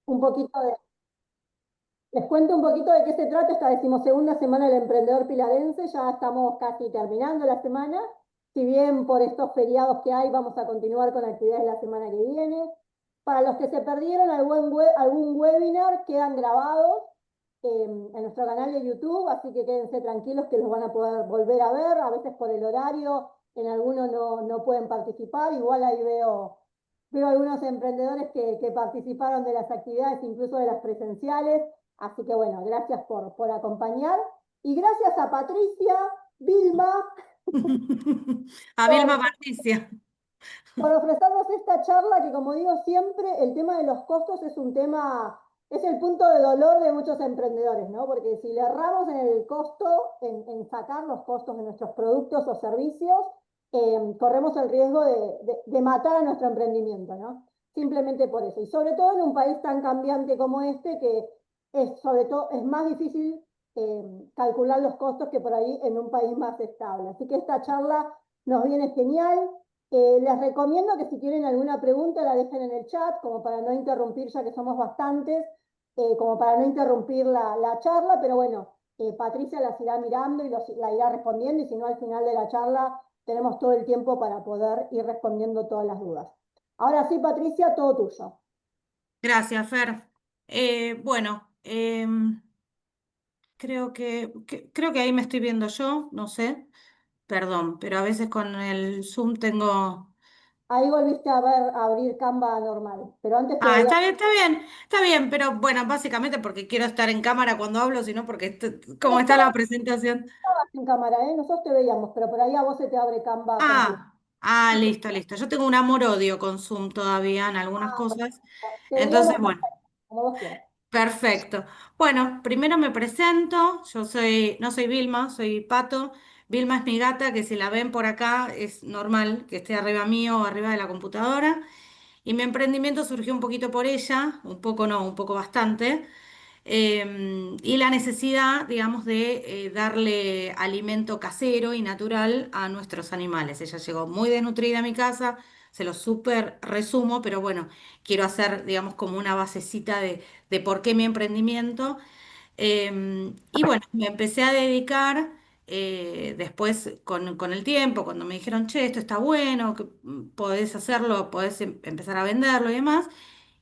un poquito de, Les cuento un poquito de qué se trata esta decimosegunda semana del emprendedor pilarense. Ya estamos casi terminando la semana. Si bien por estos feriados que hay vamos a continuar con actividades la semana que viene. Para los que se perdieron algún webinar, quedan grabados en nuestro canal de YouTube, así que quédense tranquilos que los van a poder volver a ver. A veces por el horario, en algunos no pueden participar. Igual ahí veo algunos emprendedores que participaron de las actividades, incluso de las presenciales. Así que bueno, gracias por acompañar. Y gracias a Patricia, Vilma, A Vilma por, Patricia. por ofrecernos esta charla que, como digo siempre, el tema de los costos es un tema, es el punto de dolor de muchos emprendedores, ¿no? Porque si le erramos en el costo, en sacar los costos de nuestros productos o servicios, corremos el riesgo de matar a nuestro emprendimiento, ¿no? Simplemente por eso. Y sobre todo en un país tan cambiante como este, que sobre todo, es más difícil calcular los costos que por ahí en un país más estable. Así que esta charla nos viene genial. Les recomiendo que si tienen alguna pregunta la dejen en el chat, como para no interrumpir, ya que somos bastantes, como para no interrumpir la charla, pero bueno, Patricia las irá mirando y la irá respondiendo, y si no, al final de la charla tenemos todo el tiempo para poder ir respondiendo todas las dudas. Ahora sí, Patricia, todo tuyo. Gracias, Fer. Bueno, creo que ahí me estoy viendo yo, no sé, perdón, pero a veces con el Zoom tengo... Ahí volviste a ver, a abrir Canva normal, pero antes te Ah, veía está bien, pero bueno, básicamente porque quiero estar en cámara cuando hablo, sino porque como está la presentación. sin cámara, ¿eh? Nosotros te veíamos, pero por ahí a vos se te abre Canva completo. Listo, listo. Yo tengo un amor-odio con Zoom todavía en algunas cosas. Te Entonces, veríamos bueno. perfecto, como vos quieras. Perfecto. Bueno, primero me presento. No soy Vilma, soy Pato. Vilma es mi gata, que si la ven por acá es normal que esté arriba mío o arriba de la computadora. Y mi emprendimiento surgió un poquito por ella, un poco no, un poco bastante. Y la necesidad, digamos, de darle alimento casero y natural a nuestros animales. Ella llegó muy desnutrida a mi casa, se lo súper resumo, pero bueno, quiero hacer, digamos, como una basecita de por qué mi emprendimiento. Y bueno, me empecé a dedicar después con el tiempo, cuando me dijeron, che, esto está bueno, que podés hacerlo, podés empezar a venderlo y demás.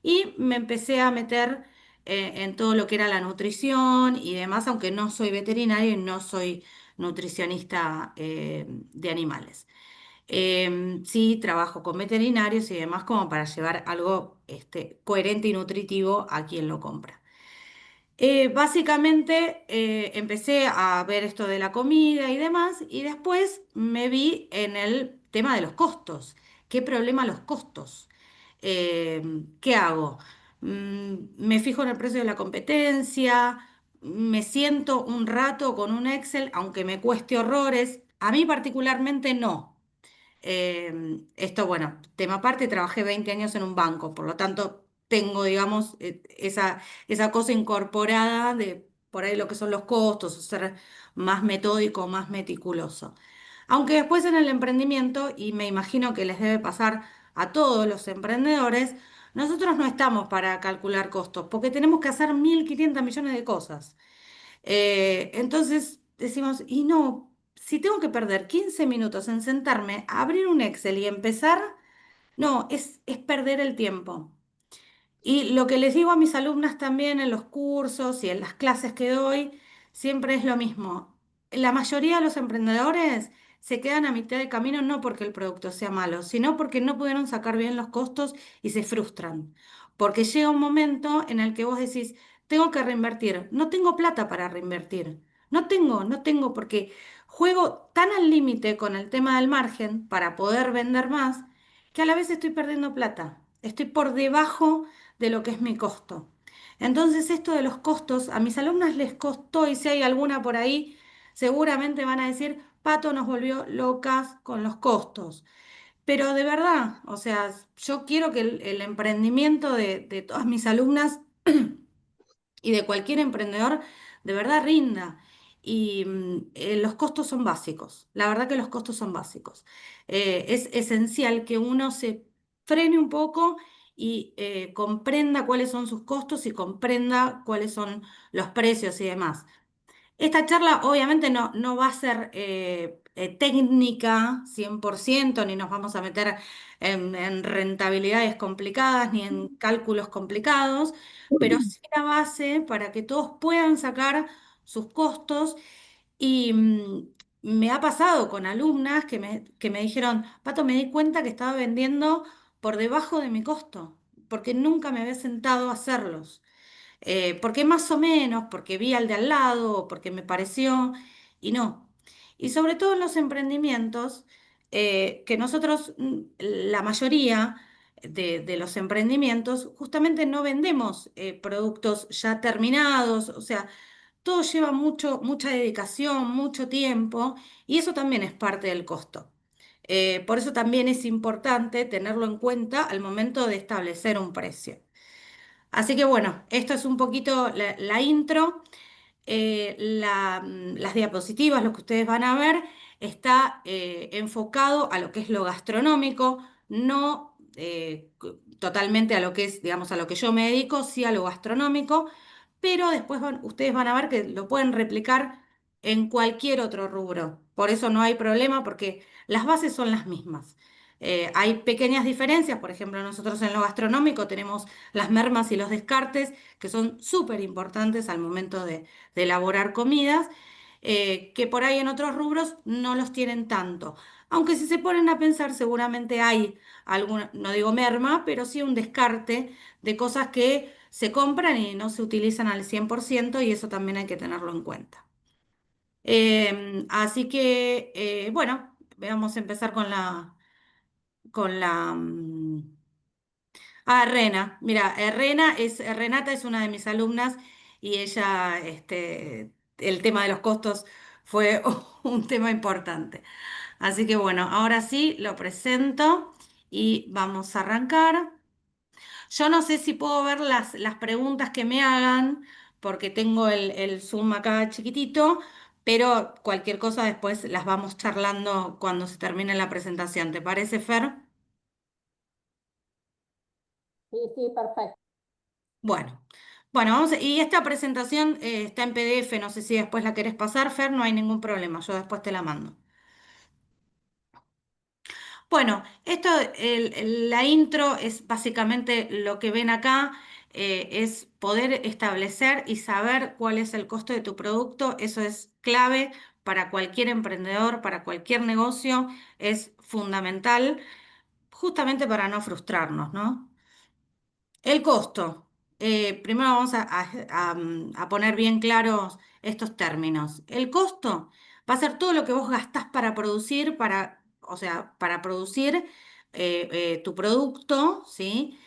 Y me empecé a meter en todo lo que era la nutrición y demás, aunque no soy veterinario y no soy nutricionista de animales. Sí, trabajo con veterinarios y demás como para llevar algo coherente y nutritivo a quien lo compra. Básicamente empecé a ver esto de la comida y demás y después me vi en el tema de los costos. ¿Qué problema los costos? ¿Qué hago? Me fijo en el precio de la competencia, me siento un rato con un Excel, aunque me cueste horrores. A mí particularmente no. Esto, bueno, tema aparte, trabajé 20 años en un banco, por lo tanto tengo, digamos, esa cosa incorporada de por ahí lo que son los costos, o ser más metódico, más meticuloso. Aunque después en el emprendimiento, y me imagino que les debe pasar a todos los emprendedores, nosotros no estamos para calcular costos, porque tenemos que hacer 1.500 millones de cosas. Entonces decimos, y no, si tengo que perder 15 minutos en sentarme a abrir un Excel y empezar, no, es perder el tiempo. Y lo que les digo a mis alumnas también en los cursos y en las clases que doy, siempre es lo mismo. La mayoría de los emprendedores se quedan a mitad de camino no porque el producto sea malo, sino porque no pudieron sacar bien los costos y se frustran. Porque llega un momento en el que vos decís, tengo que reinvertir, no tengo plata para reinvertir. No tengo, porque juego tan al límite con el tema del margen para poder vender más que a la vez estoy perdiendo plata. Estoy por debajo de lo que es mi costo. Entonces, esto de los costos, a mis alumnas les costó, y si hay alguna por ahí, seguramente van a decir, Pato nos volvió locas con los costos. Pero de verdad, o sea, yo quiero que el emprendimiento de todas mis alumnas y de cualquier emprendedor de verdad rinda. Y los costos son básicos. La verdad que los costos son básicos. Es esencial que uno se frene un poco y comprenda cuáles son sus costos y comprenda cuáles son los precios y demás. Esta charla obviamente no va a ser técnica 100%, ni nos vamos a meter en rentabilidades complicadas, ni en cálculos complicados, pero sí la base para que todos puedan sacar sus costos. Y me ha pasado con alumnas que me dijeron, Pato, me di cuenta que estaba vendiendo por debajo de mi costo, porque nunca me había sentado a hacerlos. Porque más o menos, porque vi al de al lado, o porque me pareció, y no. Y sobre todo en los emprendimientos, que nosotros, la mayoría de los emprendimientos, justamente no vendemos productos ya terminados, o sea, todo lleva mucha dedicación, mucho tiempo, y eso también es parte del costo. Por eso también es importante tenerlo en cuenta al momento de establecer un precio. Así que bueno, esto es un poquito la intro. Las diapositivas, lo que ustedes van a ver, está enfocado a lo que es lo gastronómico, no totalmente a lo que es, digamos, a lo que yo me dedico, sí a lo gastronómico, pero después ustedes van a ver que lo pueden replicar en cualquier otro rubro. Por eso no hay problema porque las bases son las mismas. Hay pequeñas diferencias, por ejemplo, nosotros en lo gastronómico tenemos las mermas y los descartes, que son súper importantes al momento de elaborar comidas, que por ahí en otros rubros no los tienen tanto. Aunque si se ponen a pensar, seguramente hay algún, no digo merma, pero sí un descarte de cosas que se compran y no se utilizan al 100% y eso también hay que tenerlo en cuenta. Así que, bueno, vamos a empezar con la. Rena. Mira, Renata es una de mis alumnas y ella, el tema de los costos fue un tema importante. Así que bueno, ahora sí lo presento y vamos a arrancar. Yo no sé si puedo ver las preguntas que me hagan porque tengo el Zoom acá chiquitito, pero cualquier cosa después las vamos charlando cuando se termine la presentación. ¿Te parece, Fer? Sí, sí, perfecto. Bueno, y esta presentación está en PDF, no sé si después la querés pasar, Fer, no hay ningún problema, yo después te la mando. Bueno, la intro es básicamente lo que ven acá, es poder establecer y saber cuál es el costo de tu producto, eso es clave para cualquier emprendedor, para cualquier negocio, es fundamental, justamente para no frustrarnos, ¿no? El costo. Primero vamos a poner bien claros estos términos. El costo va a ser todo lo que vos gastás para producir, o sea, para producir tu producto, ¿sí?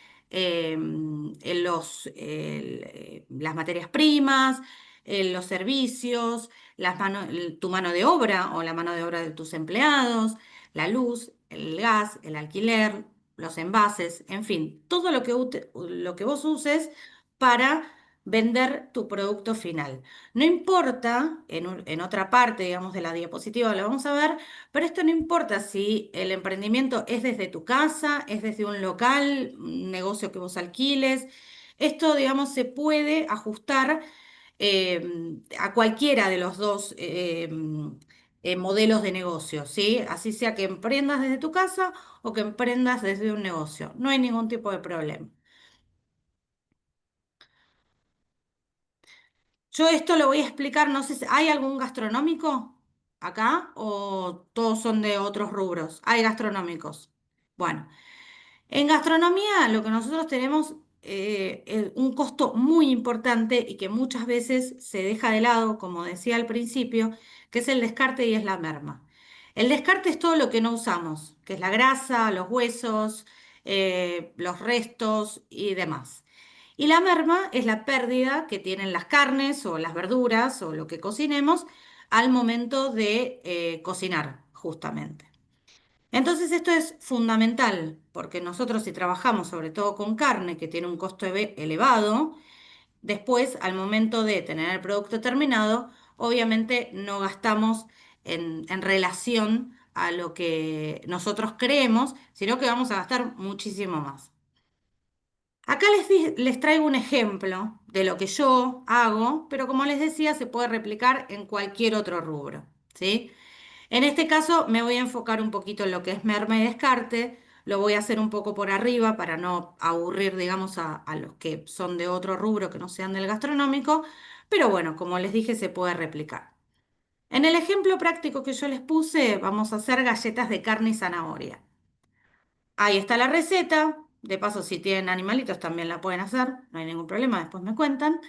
Las materias primas, los servicios, tu mano de obra o la mano de obra de tus empleados, la luz, el gas, el alquiler, los envases, en fin, todo lo que vos uses para vender tu producto final. No importa, en otra parte, digamos, de la diapositiva lo vamos a ver, pero esto no importa si el emprendimiento es desde tu casa, es desde un local, un negocio que vos alquiles. Esto, digamos, se puede ajustar a cualquiera de los dos modelos de negocio, ¿sí? Así sea que emprendas desde tu casa o que emprendas desde un negocio. No hay ningún tipo de problema. Yo esto lo voy a explicar, no sé si hay algún gastronómico acá o todos son de otros rubros. Hay gastronómicos. Bueno. En gastronomía, lo que nosotros tenemos un costo muy importante y que muchas veces se deja de lado, como decía al principio, que es el descarte y es la merma. El descarte es todo lo que no usamos, que es la grasa, los huesos, los restos y demás. Y la merma es la pérdida que tienen las carnes o las verduras o lo que cocinemos al momento de cocinar, justamente. Entonces esto es fundamental, porque nosotros si trabajamos sobre todo con carne, que tiene un costo elevado, después al momento de tener el producto terminado, obviamente no gastamos en relación a lo que nosotros creemos, sino que vamos a gastar muchísimo más. Acá les traigo un ejemplo de lo que yo hago, pero como les decía, se puede replicar en cualquier otro rubro, ¿sí? En este caso me voy a enfocar un poquito en lo que es merma y descarte, lo voy a hacer un poco por arriba para no aburrir, digamos, a los que son de otro rubro que no sean del gastronómico, pero bueno, como les dije, se puede replicar. En el ejemplo práctico que yo les puse, vamos a hacer galletas de carne y zanahoria. Ahí está la receta. De paso, si tienen animalitos también la pueden hacer, no hay ningún problema, después me cuentan.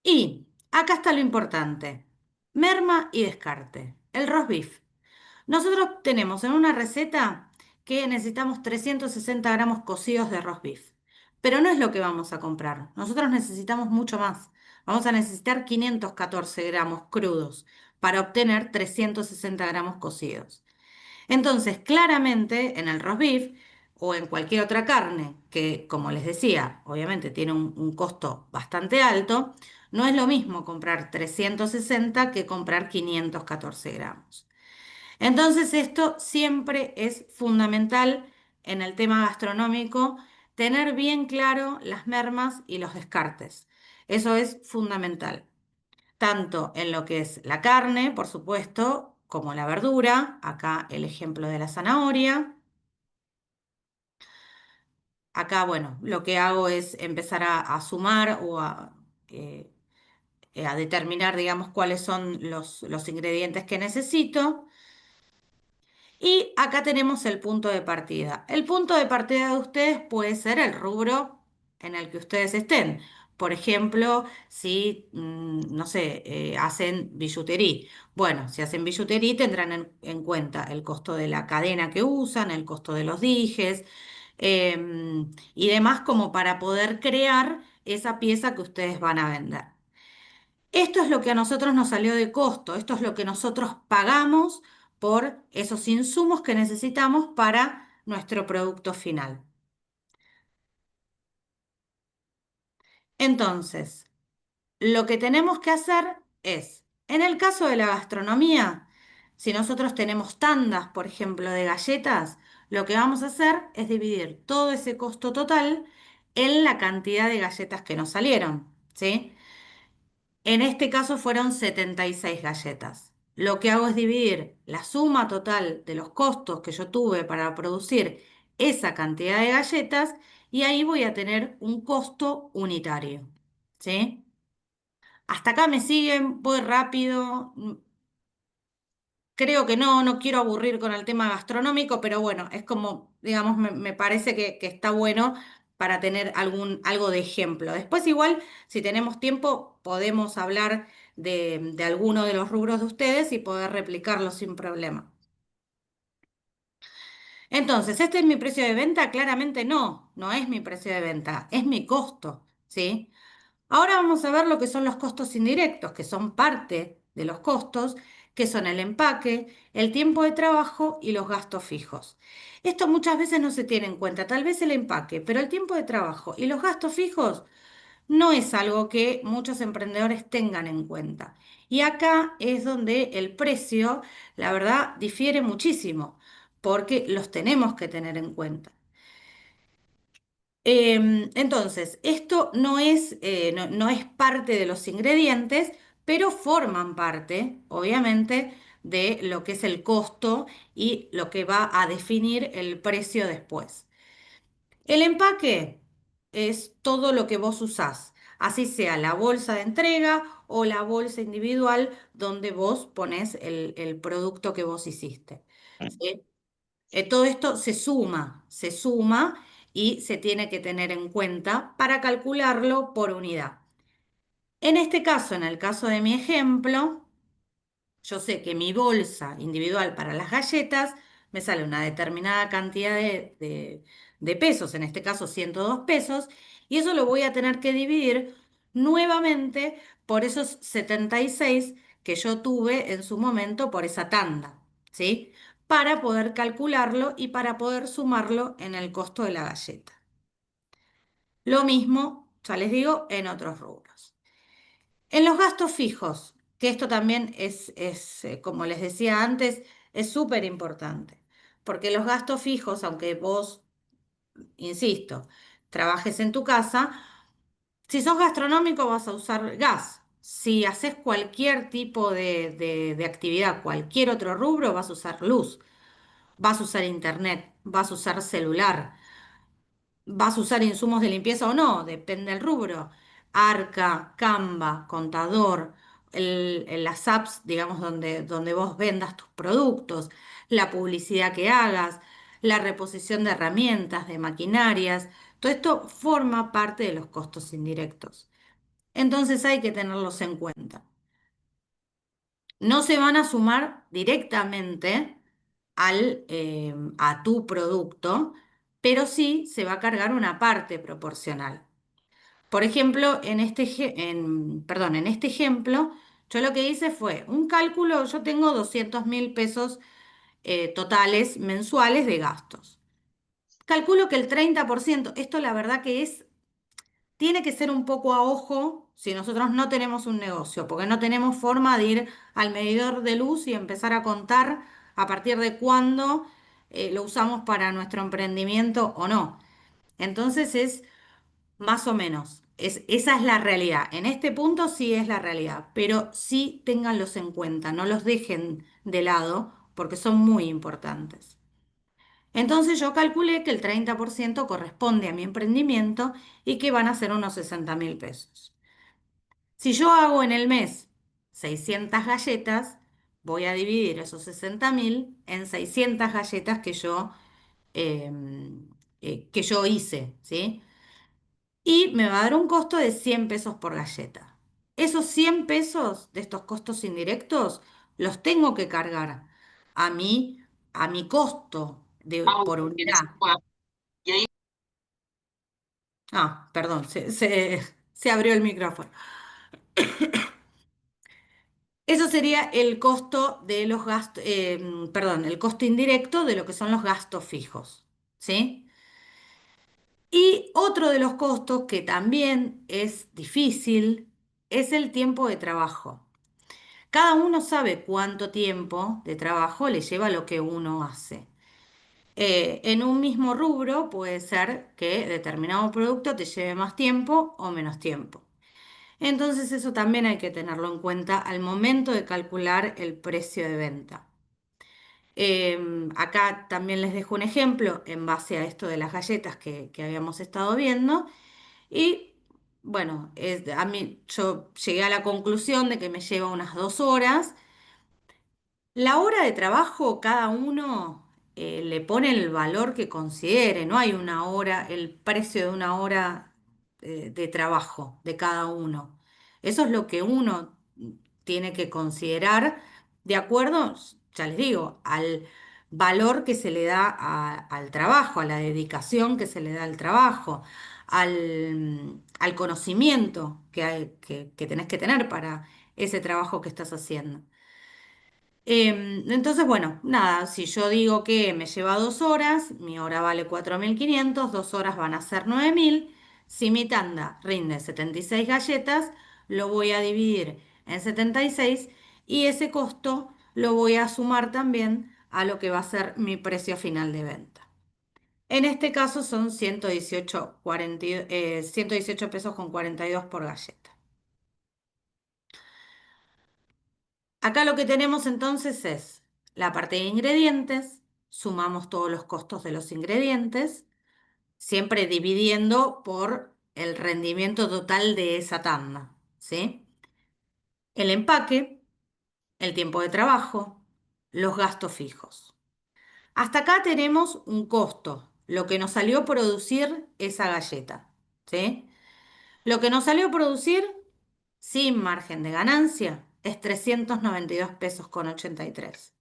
Y acá está lo importante, merma y descarte, el roast beef. Nosotros tenemos en una receta que necesitamos 360 gramos cocidos de roast beef, pero no es lo que vamos a comprar. Nosotros necesitamos mucho más. Vamos a necesitar 514 gramos crudos para obtener 360 gramos cocidos. Entonces, claramente en el roast beef o en cualquier otra carne que, como les decía, obviamente tiene un costo bastante alto, no es lo mismo comprar 360 que comprar 514 gramos. Entonces, esto siempre es fundamental en el tema gastronómico, tener bien claro las mermas y los descartes. Eso es fundamental, tanto en lo que es la carne, por supuesto, como la verdura. Acá el ejemplo de la zanahoria. Acá, bueno, lo que hago es empezar a sumar o eh, a determinar, digamos, cuáles son los ingredientes que necesito. Y acá tenemos el punto de partida. El punto de partida de ustedes puede ser el rubro en el que ustedes estén. Por ejemplo, si, no sé, hacen billutería. Bueno, si hacen billutería tendrán en cuenta el costo de la cadena que usan, el costo de los dijes y demás como para poder crear esa pieza que ustedes van a vender. Esto es lo que a nosotros nos salió de costo, esto es lo que nosotros pagamos por esos insumos que necesitamos para nuestro producto final. Entonces, lo que tenemos que hacer es, en el caso de la gastronomía, si nosotros tenemos tandas, por ejemplo, de galletas, lo que vamos a hacer es dividir todo ese costo total en la cantidad de galletas que nos salieron, ¿sí? En este caso fueron 76 galletas. Lo que hago es dividir la suma total de los costos que yo tuve para producir esa cantidad de galletas y ahí voy a tener un costo unitario. ¿Sí? Hasta acá me siguen, voy rápido. Creo que no, no quiero aburrir con el tema gastronómico, pero bueno, es como, digamos, me parece que está bueno para tener algo de ejemplo. Después igual, si tenemos tiempo, podemos hablar de alguno de los rubros de ustedes y poder replicarlo sin problema. Entonces, ¿este es mi precio de venta? Claramente no, no es mi precio de venta, es mi costo, ¿sí? Ahora vamos a ver lo que son los costos indirectos, que son parte de los costos, que son el empaque, el tiempo de trabajo y los gastos fijos. Esto muchas veces no se tiene en cuenta, tal vez el empaque, pero el tiempo de trabajo y los gastos fijos no es algo que muchos emprendedores tengan en cuenta. Y acá es donde el precio, la verdad, difiere muchísimo, porque los tenemos que tener en cuenta. Entonces, esto no es parte de los ingredientes, pero forman parte, obviamente, de lo que es el costo y lo que va a definir el precio después. El empaque es todo lo que vos usás, así sea la bolsa de entrega o la bolsa individual donde vos pones el producto que vos hiciste. ¿Sí? Todo esto se suma y se tiene que tener en cuenta para calcularlo por unidad. En este caso, en el caso de mi ejemplo, yo sé que mi bolsa individual para las galletas me sale una determinada cantidad de pesos, en este caso 102 pesos, y eso lo voy a tener que dividir nuevamente por esos 76 que yo tuve en su momento por esa tanda, ¿sí? Para poder calcularlo y para poder sumarlo en el costo de la galleta. Lo mismo, ya les digo, en otros rubros. En los gastos fijos, que esto también como les decía antes, es súper importante, porque los gastos fijos, aunque vos insisto, trabajes en tu casa. Si sos gastronómico vas a usar gas. Si haces cualquier tipo de actividad, cualquier otro rubro, vas a usar luz, vas a usar internet, vas a usar celular. ¿Vas a usar insumos de limpieza o no? Depende del rubro. Arca, Canva, Contador, las apps, digamos, donde vos vendas tus productos, la publicidad que hagas, la reposición de herramientas, de maquinarias. Todo esto forma parte de los costos indirectos. Entonces hay que tenerlos en cuenta. No se van a sumar directamente a tu producto, pero sí se va a cargar una parte proporcional. Por ejemplo, en este ejemplo, yo lo que hice fue un cálculo, yo tengo 200.000 pesos totales mensuales de gastos. Calculo que el 30%, esto la verdad que tiene que ser un poco a ojo si nosotros no tenemos un negocio, porque no tenemos forma de ir al medidor de luz y empezar a contar a partir de cuándo lo usamos para nuestro emprendimiento o no. Entonces es más o menos, esa es la realidad. En este punto sí es la realidad, pero sí ténganlos en cuenta, no los dejen de lado porque son muy importantes. Entonces yo calculé que el 30% corresponde a mi emprendimiento y que van a ser unos 60.000 pesos. Si yo hago en el mes 600 galletas, voy a dividir esos 60.000 en 600 galletas que yo hice, ¿sí? Y me va a dar un costo de 100 pesos por galleta. Esos 100 pesos de estos costos indirectos los tengo que cargar a mi costo por unidad. Ah, perdón, se abrió el micrófono. Eso sería el costo de los gastos, perdón, el costo indirecto de lo que son los gastos fijos, ¿sí? Y otro de los costos que también es difícil es el tiempo de trabajo. Cada uno sabe cuánto tiempo de trabajo le lleva lo que uno hace. En un mismo rubro puede ser que determinado producto te lleve más tiempo o menos tiempo. Entonces eso también hay que tenerlo en cuenta al momento de calcular el precio de venta. Acá también les dejo un ejemplo en base a esto de las galletas que habíamos estado viendo. Y bueno, a mí yo llegué a la conclusión de que me lleva unas 2 horas. La hora de trabajo, cada uno le pone el valor que considere, no hay una hora, el precio de una hora de trabajo de cada uno. Eso es lo que uno tiene que considerar de acuerdo, ya les digo, al valor que se le da al trabajo, a la dedicación que se le da al trabajo, al conocimiento que tenés que tener para ese trabajo que estás haciendo. Entonces, bueno, nada, si yo digo que me lleva 2 horas, mi hora vale 4.500, 2 horas van a ser 9.000. Si mi tanda rinde 76 galletas, lo voy a dividir en 76 y ese costo lo voy a sumar también a lo que va a ser mi precio final de venta. En este caso son 118 pesos con 42 por galleta. Acá lo que tenemos entonces es la parte de ingredientes, sumamos todos los costos de los ingredientes, siempre dividiendo por el rendimiento total de esa tanda, ¿sí? El empaque, el tiempo de trabajo, los gastos fijos. Hasta acá tenemos un costo, lo que nos salió producir esa galleta, ¿sí? Lo que nos salió producir sin margen de ganancia es 392 pesos con 83.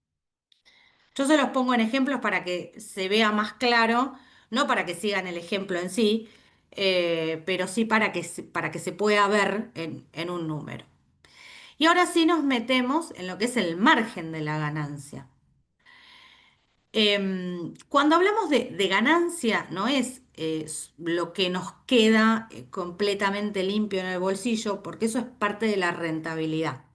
Yo se los pongo en ejemplos para que se vea más claro, no para que sigan el ejemplo en sí, pero sí para que se pueda ver en un número. Y ahora sí nos metemos en lo que es el margen de la ganancia. Cuando hablamos de ganancia, no es lo que nos queda completamente limpio en el bolsillo, porque eso es parte de la rentabilidad.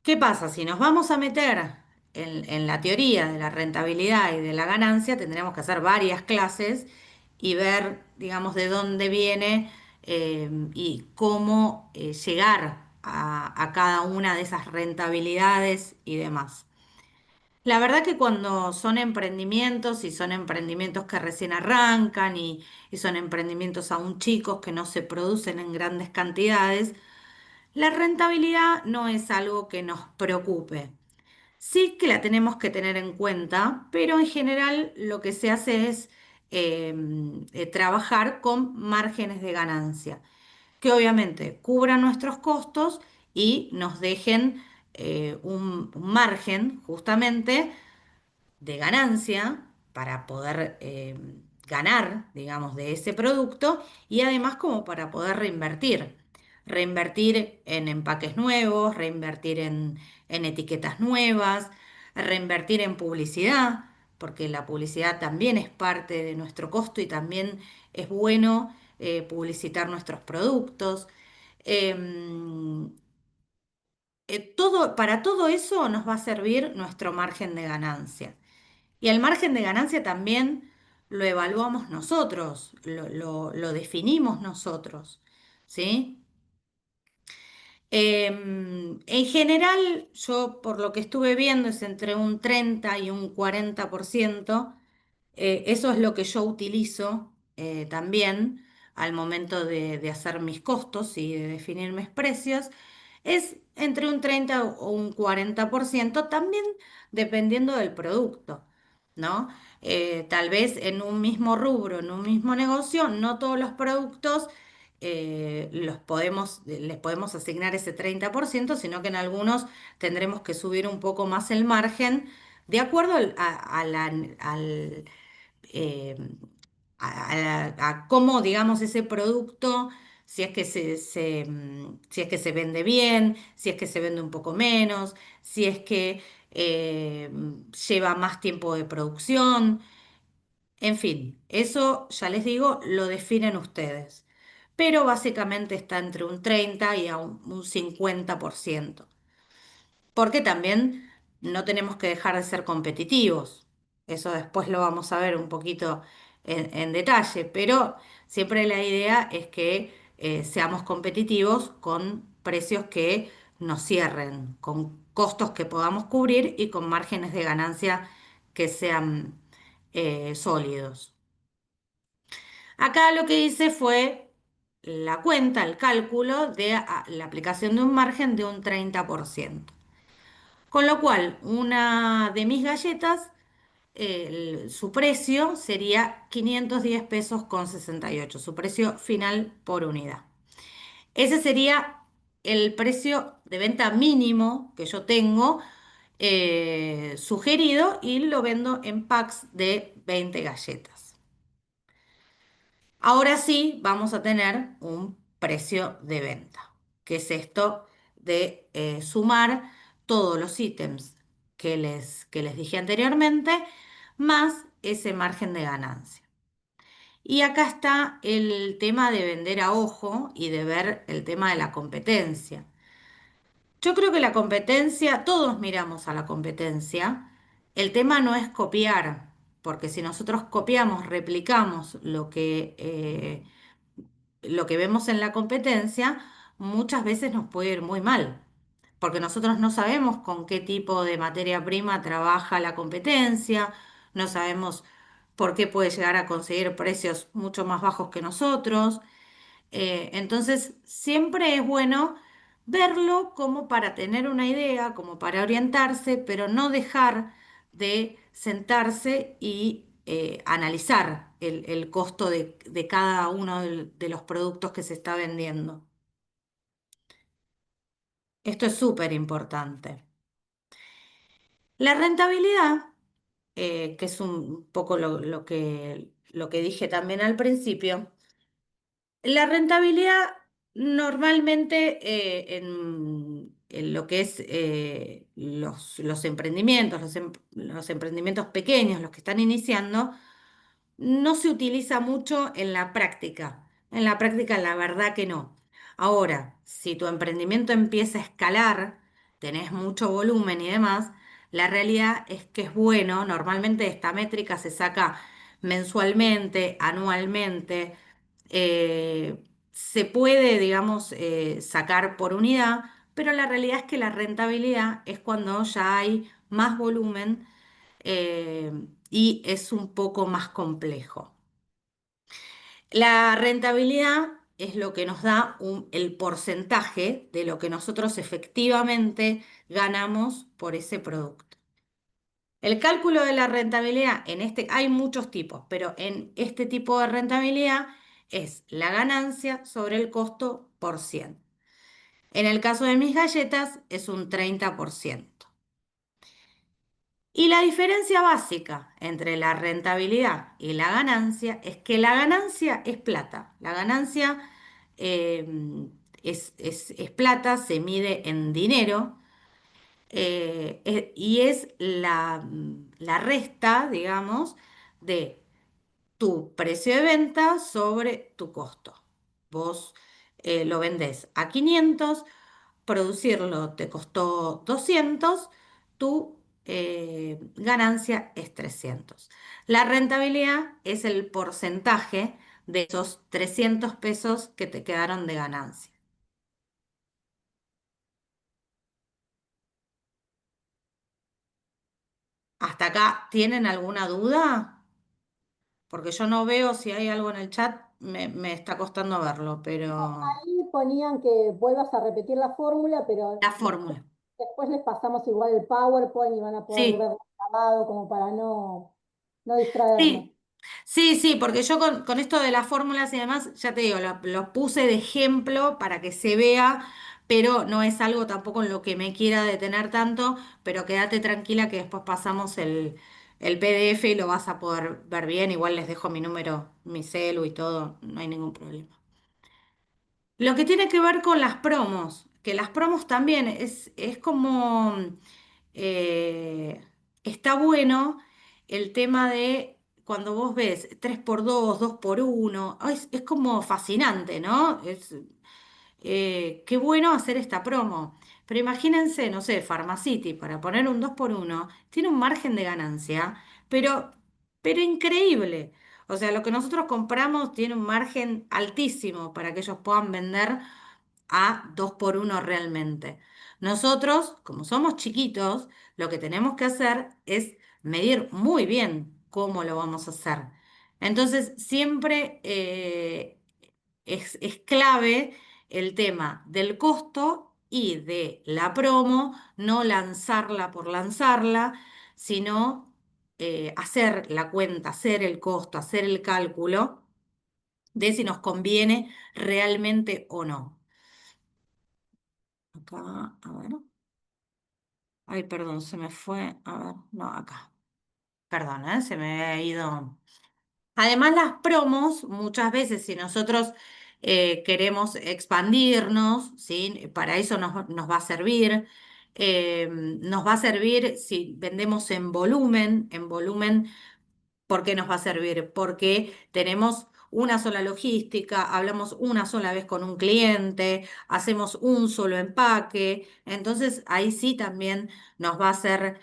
¿Qué pasa? Si nos vamos a meter en la teoría de la rentabilidad y de la ganancia, tendremos que hacer varias clases y ver, digamos, de dónde viene y cómo llegar a cada una de esas rentabilidades y demás. La verdad que cuando son emprendimientos y son emprendimientos que recién arrancan y son emprendimientos aún chicos que no se producen en grandes cantidades, la rentabilidad no es algo que nos preocupe. Sí que la tenemos que tener en cuenta, pero en general lo que se hace es eh, trabajar con márgenes de ganancia, que obviamente cubran nuestros costos y nos dejen un margen justamente de ganancia para poder ganar, digamos, de ese producto y además como para poder reinvertir. Reinvertir en empaques nuevos, reinvertir en etiquetas nuevas, reinvertir en publicidad, porque la publicidad también es parte de nuestro costo y también es bueno publicitar nuestros productos. Em, para todo eso nos va a servir nuestro margen de ganancia. Y el margen de ganancia también lo evaluamos nosotros, lo definimos nosotros, ¿sí? En general, yo por lo que estuve viendo es entre un 30 y un 40%. Eso es lo que yo utilizo también al momento de hacer mis costos y de definir mis precios. Es entre un 30 o un 40%, también dependiendo del producto, ¿no? Tal vez en un mismo rubro, en un mismo negocio, no todos los productos les podemos asignar ese 30%, sino que en algunos tendremos que subir un poco más el margen de acuerdo al, eh, a cómo, digamos, ese producto, si es que si es que se vende bien, si es que se vende un poco menos, si es que eh, lleva más tiempo de producción, en fin, eso ya les digo, lo definen ustedes. Pero básicamente está entre un 30 y a un 50%, porque también no tenemos que dejar de ser competitivos. Eso después lo vamos a ver un poquito en detalle, pero siempre la idea es que seamos competitivos con precios que nos cierren, con costos que podamos cubrir y con márgenes de ganancia que sean sólidos. Acá lo que hice fue la cuenta, el cálculo de la aplicación de un margen de un 30%. Con lo cual, una de mis galletas, su precio sería 510 pesos con 68, su precio final por unidad. Ese sería el precio de venta mínimo que yo tengo sugerido y lo vendo en packs de 20 galletas. Ahora sí vamos a tener un precio de venta, que es esto de sumar todos los ítems que les dije anteriormente, más ese margen de ganancia. Y acá está el tema de vender a ojo y de ver el tema de la competencia. Yo creo que la competencia, todos miramos a la competencia. El tema no es copiar, porque si nosotros copiamos, replicamos lo que vemos en la competencia, muchas veces nos puede ir muy mal, porque nosotros no sabemos con qué tipo de materia prima trabaja la competencia, no sabemos por qué puede llegar a conseguir precios mucho más bajos que nosotros. Entonces, siempre es bueno verlo como para tener una idea, como para orientarse, pero no dejar de sentarse y analizar el costo de cada uno de los productos que se está vendiendo. Esto es súper importante. La rentabilidad, que es un poco lo que dije también al principio. La rentabilidad normalmente en lo que es los emprendimientos, los emprendimientos pequeños, los que están iniciando, no se utiliza mucho en la práctica. En la práctica, la verdad que no. Ahora, si tu emprendimiento empieza a escalar, tenés mucho volumen y demás, La realidad es que es bueno, normalmente esta métrica se saca mensualmente, anualmente, se puede, digamos, sacar por unidad, pero la realidad es que la rentabilidad es cuando ya hay más volumen eh, y es un poco más complejo. La rentabilidad es lo que nos da el porcentaje de lo que nosotros efectivamente ganamos por ese producto. El cálculo de la rentabilidad, hay muchos tipos, pero en este tipo de rentabilidad es la ganancia sobre el costo por 100. En el caso de mis galletas es un 30%. Y la diferencia básica entre la rentabilidad y la ganancia es que la ganancia es plata. La ganancia eh, es plata, se mide en dinero y es la resta, digamos, de tu precio de venta sobre tu costo. Vos lo vendés a 500, producirlo te costó 200, tu ganancia es 300. La rentabilidad es el porcentaje de esos 300 pesos que te quedaron de ganancia. ¿Hasta acá tienen alguna duda? Porque yo no veo si hay algo en el chat, me está costando verlo, pero Ahí ponían que vuelvas a repetir la fórmula, pero la fórmula. después les pasamos igual el PowerPoint y van a poder Sí, verlo grabado como para no distraernos. sí, sí, porque yo con esto de las fórmulas y demás, ya te digo, lo puse de ejemplo para que se vea, pero no es algo tampoco en lo que me quiera detener tanto, pero quédate tranquila que después pasamos el PDF y lo vas a poder ver bien. Igual les dejo mi número, mi celu y todo, no hay ningún problema. Lo que tiene que ver con las promos, que las promos también es como, eh, está bueno el tema de cuando vos ves 3x2, 2x1, es como fascinante, ¿no? Qué bueno hacer esta promo. Pero imagínense, no sé, Pharmacity, para poner un 2x1 tiene un margen de ganancia, pero, pero increíble. O sea, lo que nosotros compramos tiene un margen altísimo para que ellos puedan vender a 2x1 realmente. Nosotros, como somos chiquitos, lo que tenemos que hacer es medir muy bien cómo lo vamos a hacer. Entonces, siempre es clave el tema del costo y de la promo, no lanzarla por lanzarla, sino hacer la cuenta, hacer el costo, hacer el cálculo de si nos conviene realmente o no. Acá, a ver. Ay, perdón, se me fue. A ver, no, acá. Perdón, se me ha ido. Además, las promos, muchas veces, si nosotros queremos expandirnos, ¿sí? Para eso nos va a servir. Nos va a servir si vendemos en volumen. ¿Por qué nos va a servir? Porque tenemos una sola logística, hablamos una sola vez con un cliente, hacemos un solo empaque. Entonces, ahí sí también nos va a hacer,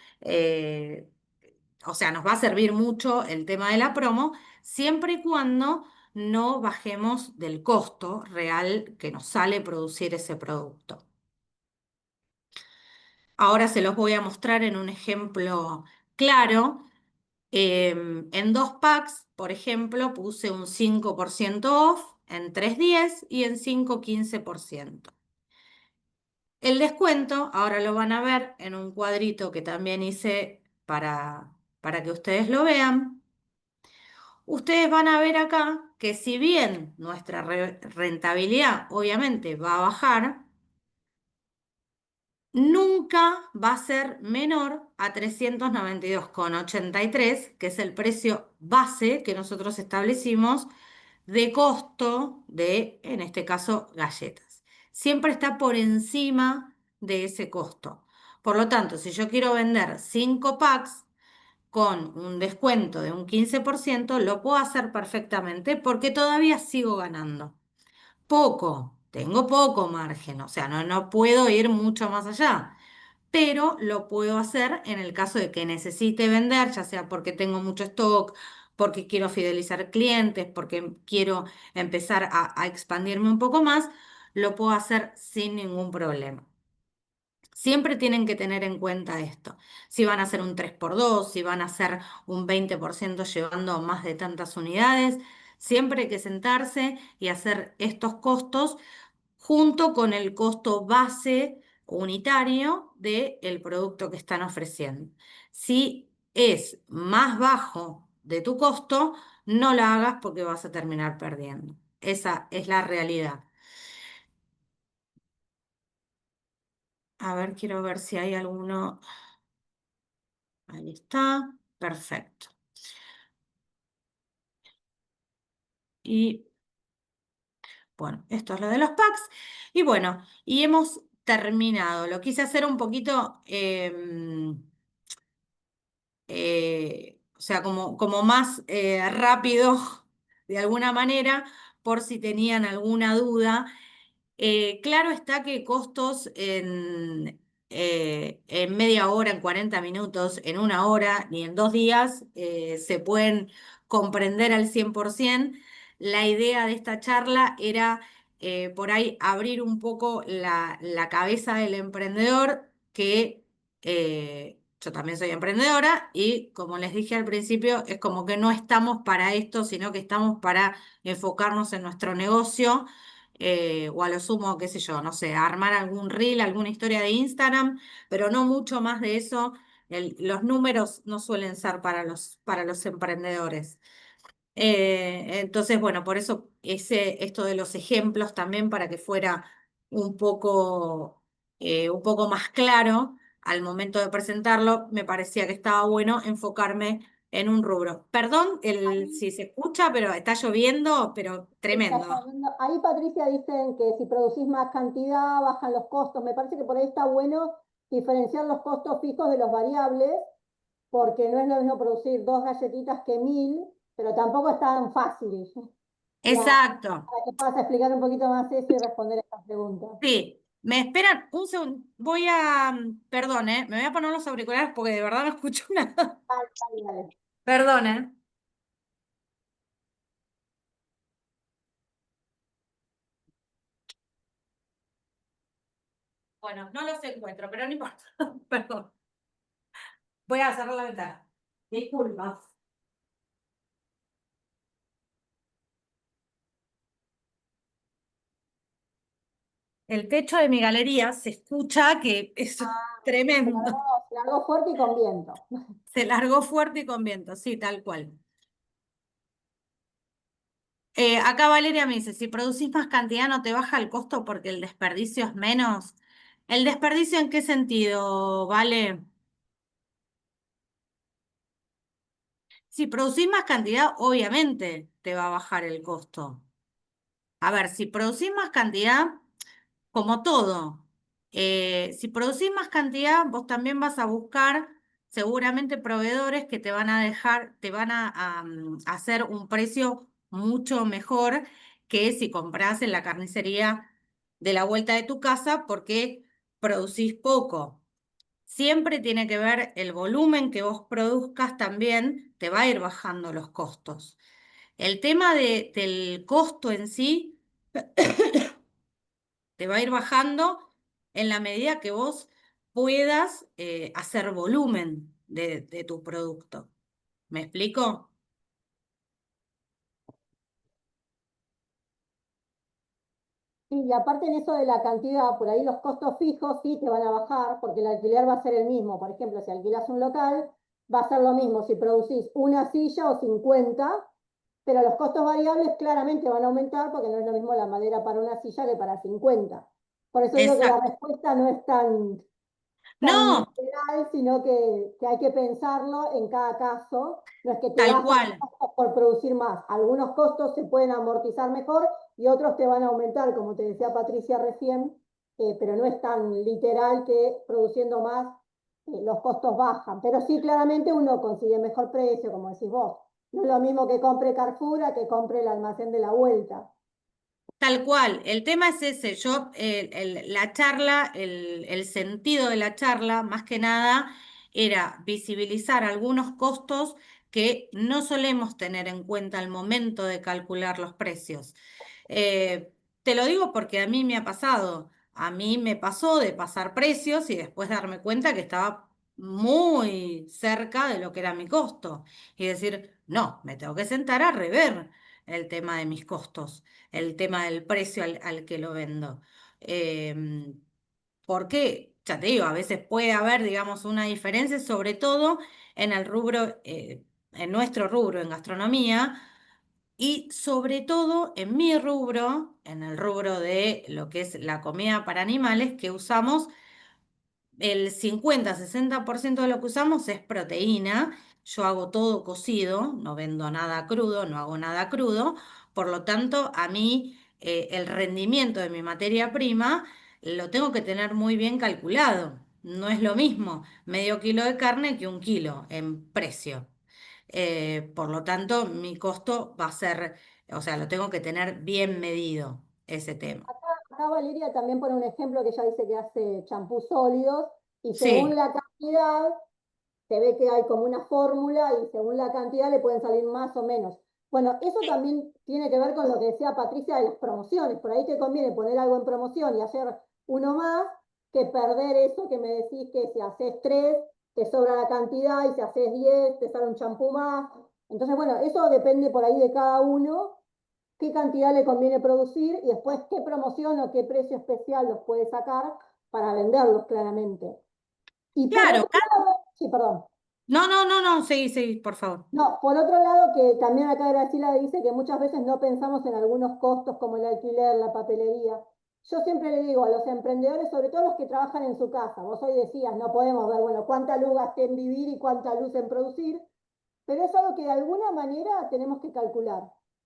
o sea, nos va a servir mucho el tema de la promo, siempre y cuando no bajemos del costo real que nos sale producir ese producto. Ahora se los voy a mostrar en un ejemplo claro. En 2 packs, por ejemplo, puse un 5% off, en 3 10 y en 5 15%. El descuento, ahora lo van a ver en un cuadrito que también hice para que ustedes lo vean. Ustedes van a ver acá que si bien nuestra rentabilidad obviamente va a bajar, nunca va a ser menor a 392,83, que es el precio base que nosotros establecimos de costo de, en este caso, galletas. Siempre está por encima de ese costo. Por lo tanto, si yo quiero vender 5 packs con un descuento de un 15%, lo puedo hacer perfectamente porque todavía sigo ganando. Poco, tengo poco margen, o sea, no puedo ir mucho más allá, pero lo puedo hacer en el caso de que necesite vender, ya sea porque tengo mucho stock, porque quiero fidelizar clientes, porque quiero empezar a expandirme un poco más, lo puedo hacer sin ningún problema. Siempre tienen que tener en cuenta esto. Si van a hacer un 3x2, si van a hacer un 20% llevando más de tantas unidades, siempre hay que sentarse y hacer estos costos junto con el costo base unitario del producto que están ofreciendo. Si es más bajo de tu costo, no lo hagas porque vas a terminar perdiendo. Esa es la realidad. A ver, quiero ver si hay alguno. Ahí está. Perfecto. Y bueno, esto es lo de los packs. Y bueno, y hemos terminado. Lo quise hacer un poquito, o sea, como más rápido, de alguna manera, por si tenían alguna duda. Claro está que costos en media hora, en 40 minutos, en una hora, ni en 2 días se pueden comprender al 100%. La idea de esta charla era por ahí abrir un poco la cabeza del emprendedor, que yo también soy emprendedora y como les dije al principio, es como que no estamos para esto, sino que estamos para enfocarnos en nuestro negocio, o a lo sumo, qué sé yo, no sé, armar algún reel, alguna historia de Instagram, pero no mucho más de eso. Los números no suelen ser para los emprendedores. Entonces, bueno, por eso esto de los ejemplos también para que fuera un poco más claro al momento de presentarlo, me parecía que estaba bueno enfocarme en un rubro. Perdón si se escucha, pero está lloviendo, pero Está tremendo. lloviendo. Ahí, Patricia, dicen que si producís más cantidad, bajan los costos. Me parece que por ahí está bueno diferenciar los costos fijos de los variables, porque no es lo mismo producir 2 galletitas que 1000, pero tampoco es tan fácil. Exacto. Para que puedas explicar un poquito más eso y responder estas preguntas. Sí, me esperan un segundo. Perdón, me voy a poner los auriculares porque de verdad no escucho nada. Dale, dale, dale. Perdón. Bueno, no los encuentro, pero no importa. Perdón. Voy a cerrar la ventana. Disculpa. El techo de mi galería se escucha que es Se tremendo. largó, se largó fuerte y con viento. Se largó fuerte y con viento, sí, tal cual. Acá Valeria me dice, si producís más cantidad no te baja el costo porque el desperdicio es menos. ¿El desperdicio en qué sentido, Vale? Si producís más cantidad, obviamente te va a bajar el costo. A ver, si producís más cantidad, como todo, si producís más cantidad, vos también vas a buscar seguramente proveedores que te van a dejar, te van a hacer un precio mucho mejor que si compras en la carnicería de la vuelta de tu casa porque producís poco. Siempre tiene que ver el volumen que vos produzcas también, te va a ir bajando los costos. El tema del costo en sí te va a ir bajando en la medida que vos puedas hacer volumen de tu producto. ¿Me explico? Sí, y aparte en eso de la cantidad, por ahí los costos fijos sí te van a bajar, porque el alquiler va a ser el mismo. Por ejemplo, si alquilas un local, va a ser lo mismo si producís una silla o 50, pero los costos variables claramente van a aumentar porque no es lo mismo la madera para una silla que para 50. Por eso digo que la Exacto. respuesta no es tan No, literal, sino que hay que pensarlo en cada caso. No es que te tal bajan cual. los costos por producir más. Algunos costos se pueden amortizar mejor y otros te van a aumentar, como te decía Patricia recién, pero no es tan literal que produciendo más los costos bajan. Pero sí, claramente uno consigue mejor precio, como decís vos. No es lo mismo que compre Carrefour a que compre el almacén de la vuelta. Tal cual, el tema es ese. Yo, la charla, el sentido de la charla, más que nada, era visibilizar algunos costos que no solemos tener en cuenta al momento de calcular los precios. Eh, Te lo digo porque a mí me ha pasado. A mí me pasó de pasar precios y después darme cuenta que estaba muy cerca de lo que era mi costo. Y decir, no, me tengo que sentar a rever el tema de mis costos, el tema del precio al que lo vendo. Em, Porque, ya te digo, a veces puede haber, digamos, una diferencia, sobre todo en el rubro, en nuestro rubro, en gastronomía, y sobre todo en mi rubro, en el rubro de lo que es la comida para animales, que usamos el 50-60% de lo que usamos es proteína. Yo hago todo cocido, no vendo nada crudo, no hago nada crudo. Por lo tanto, a mí el rendimiento de mi materia prima lo tengo que tener muy bien calculado. No es lo mismo medio kilo de carne que un kilo en precio. Por lo tanto, mi costo va a ser, o sea, lo tengo que tener bien medido, ese tema. Acá Valeria también pone un ejemplo que ella dice que hace champús sólidos y según Sí, la cantidad se ve que hay como una fórmula y según la cantidad le pueden salir más o menos. Bueno, eso también tiene que ver con lo que decía Patricia de las promociones. Por ahí te conviene poner algo en promoción y hacer uno más que perder eso que me decís que si haces tres te sobra la cantidad y si haces 10 te sale un champú más. Entonces, bueno, eso depende por ahí de cada uno, qué cantidad le conviene producir y después qué promoción o qué precio especial los puede sacar para venderlos claramente. Y por claro. otro lado, sí, perdón. No, no, no, no, sí, sí, por favor. No, por otro lado, que también acá Graciela dice que muchas veces no pensamos en algunos costos como el alquiler, la papelería. Yo siempre le digo a los emprendedores, sobre todo los que trabajan en su casa, vos hoy decías, no podemos ver, bueno, cuánta luz gasté en vivir y cuánta luz en producir, pero es algo que de alguna manera tenemos que calcular.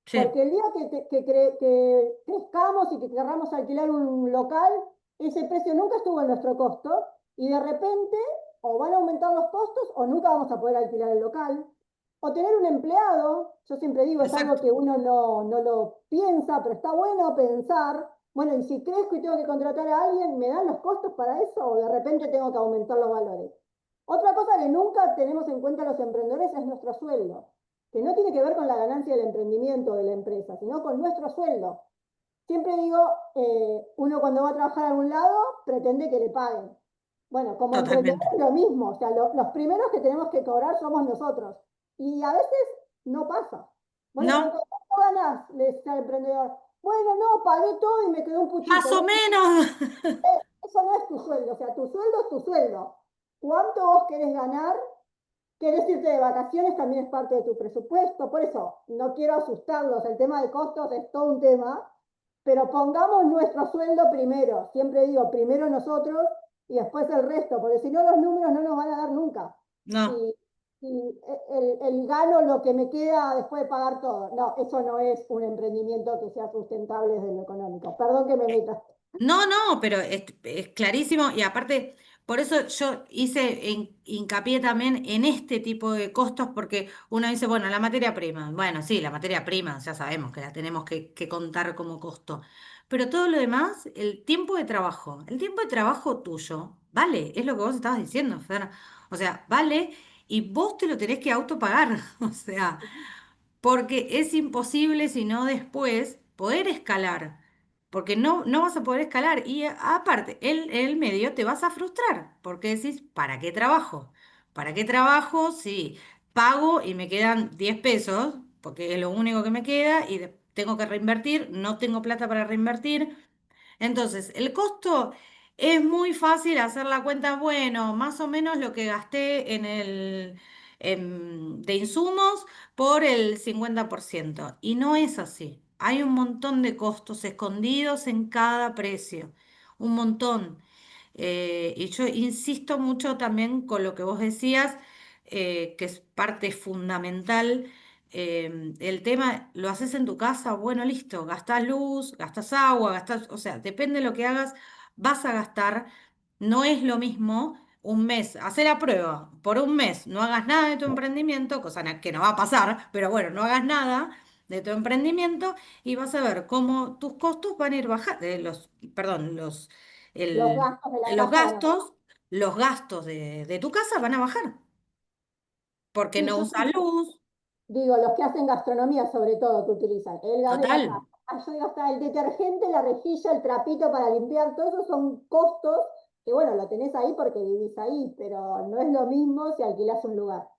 Sí, Porque el día que crezcamos y que querramos alquilar un local, ese precio nunca estuvo en nuestro costo y de repente o van a aumentar los costos o nunca vamos a poder alquilar el local. O tener un empleado, yo siempre digo, es algo exacto. que uno no lo piensa, pero está bueno pensar, bueno, y si crezco y tengo que contratar a alguien, ¿me dan los costos para eso o de repente tengo que aumentar los valores? Otra cosa que nunca tenemos en cuenta los emprendedores es nuestro sueldo, que no tiene que ver con la ganancia del emprendimiento de la empresa, sino con nuestro sueldo. Siempre digo, uno cuando va a trabajar a algún lado pretende que le paguen. Bueno, como emprendedor Totalmente. es lo mismo, o sea, los primeros que tenemos que cobrar somos nosotros. Y a veces no pasa. Bueno, pero No, ¿cuánto ganas? Le dice al emprendedor. Bueno, no, pagué todo y me quedó un más puchito. o Bueno, menos. eso no es tu sueldo, o sea, tu sueldo es tu sueldo. ¿Cuánto vos querés ganar? Querés irte de vacaciones, también es parte de tu presupuesto. Por eso, no quiero asustarlos, el tema de costos es todo un tema, pero pongamos nuestro sueldo primero. Siempre digo, primero nosotros y después el resto, porque si no los números no nos van a dar nunca. No, Y, y el gano lo que me queda después de pagar todo. No, eso no es un emprendimiento que sea sustentable desde lo económico. Perdón que me meta. no, no, pero es clarísimo y aparte, por eso yo hice hincapié también en este tipo de costos, porque uno dice, bueno, la materia prima, bueno, sí, la materia prima, ya sabemos que la tenemos que contar como costo, pero todo lo demás, el tiempo de trabajo tuyo, vale, es lo que vos estabas diciendo, Fer, o sea, vale, y vos te lo tenés que autopagar, o sea. Porque es imposible si no después poder escalar, porque no vas a poder escalar y aparte, el medio te vas a frustrar, porque decís, ¿para qué trabajo? ¿Para qué trabajo si pago y me quedan 10 pesos, porque es lo único que me queda y tengo que reinvertir, no tengo plata para reinvertir? Entonces, el costo es muy fácil hacer la cuenta, bueno, más o menos lo que gasté de insumos por el 50%. Y no es así. Hay un montón de costos escondidos en cada precio. Un montón. Y yo insisto mucho también con lo que vos decías, que es parte fundamental. El tema, lo haces en tu casa, bueno, listo, gastás luz, gastás agua, gastás, o sea, depende de lo que hagas, vas a gastar. No es lo mismo un mes, hacer la prueba, por un mes no hagas nada de tu emprendimiento, cosa que no va a pasar, pero bueno, no hagas nada, de tu emprendimiento y vas a ver cómo tus costos van a ir bajando, perdón, Los el- gastos de la los casa, bueno, gastos de tu casa van a bajar, porque sí, no yo usas luz, digo, los que hacen gastronomía sobre todo que utilizan el gas de la total, casa. Yo digo, hasta el detergente, la rejilla, el trapito para limpiar, todo eso son costos que, bueno, lo tenés ahí porque vivís ahí, pero no es lo mismo si alquilás un lugar.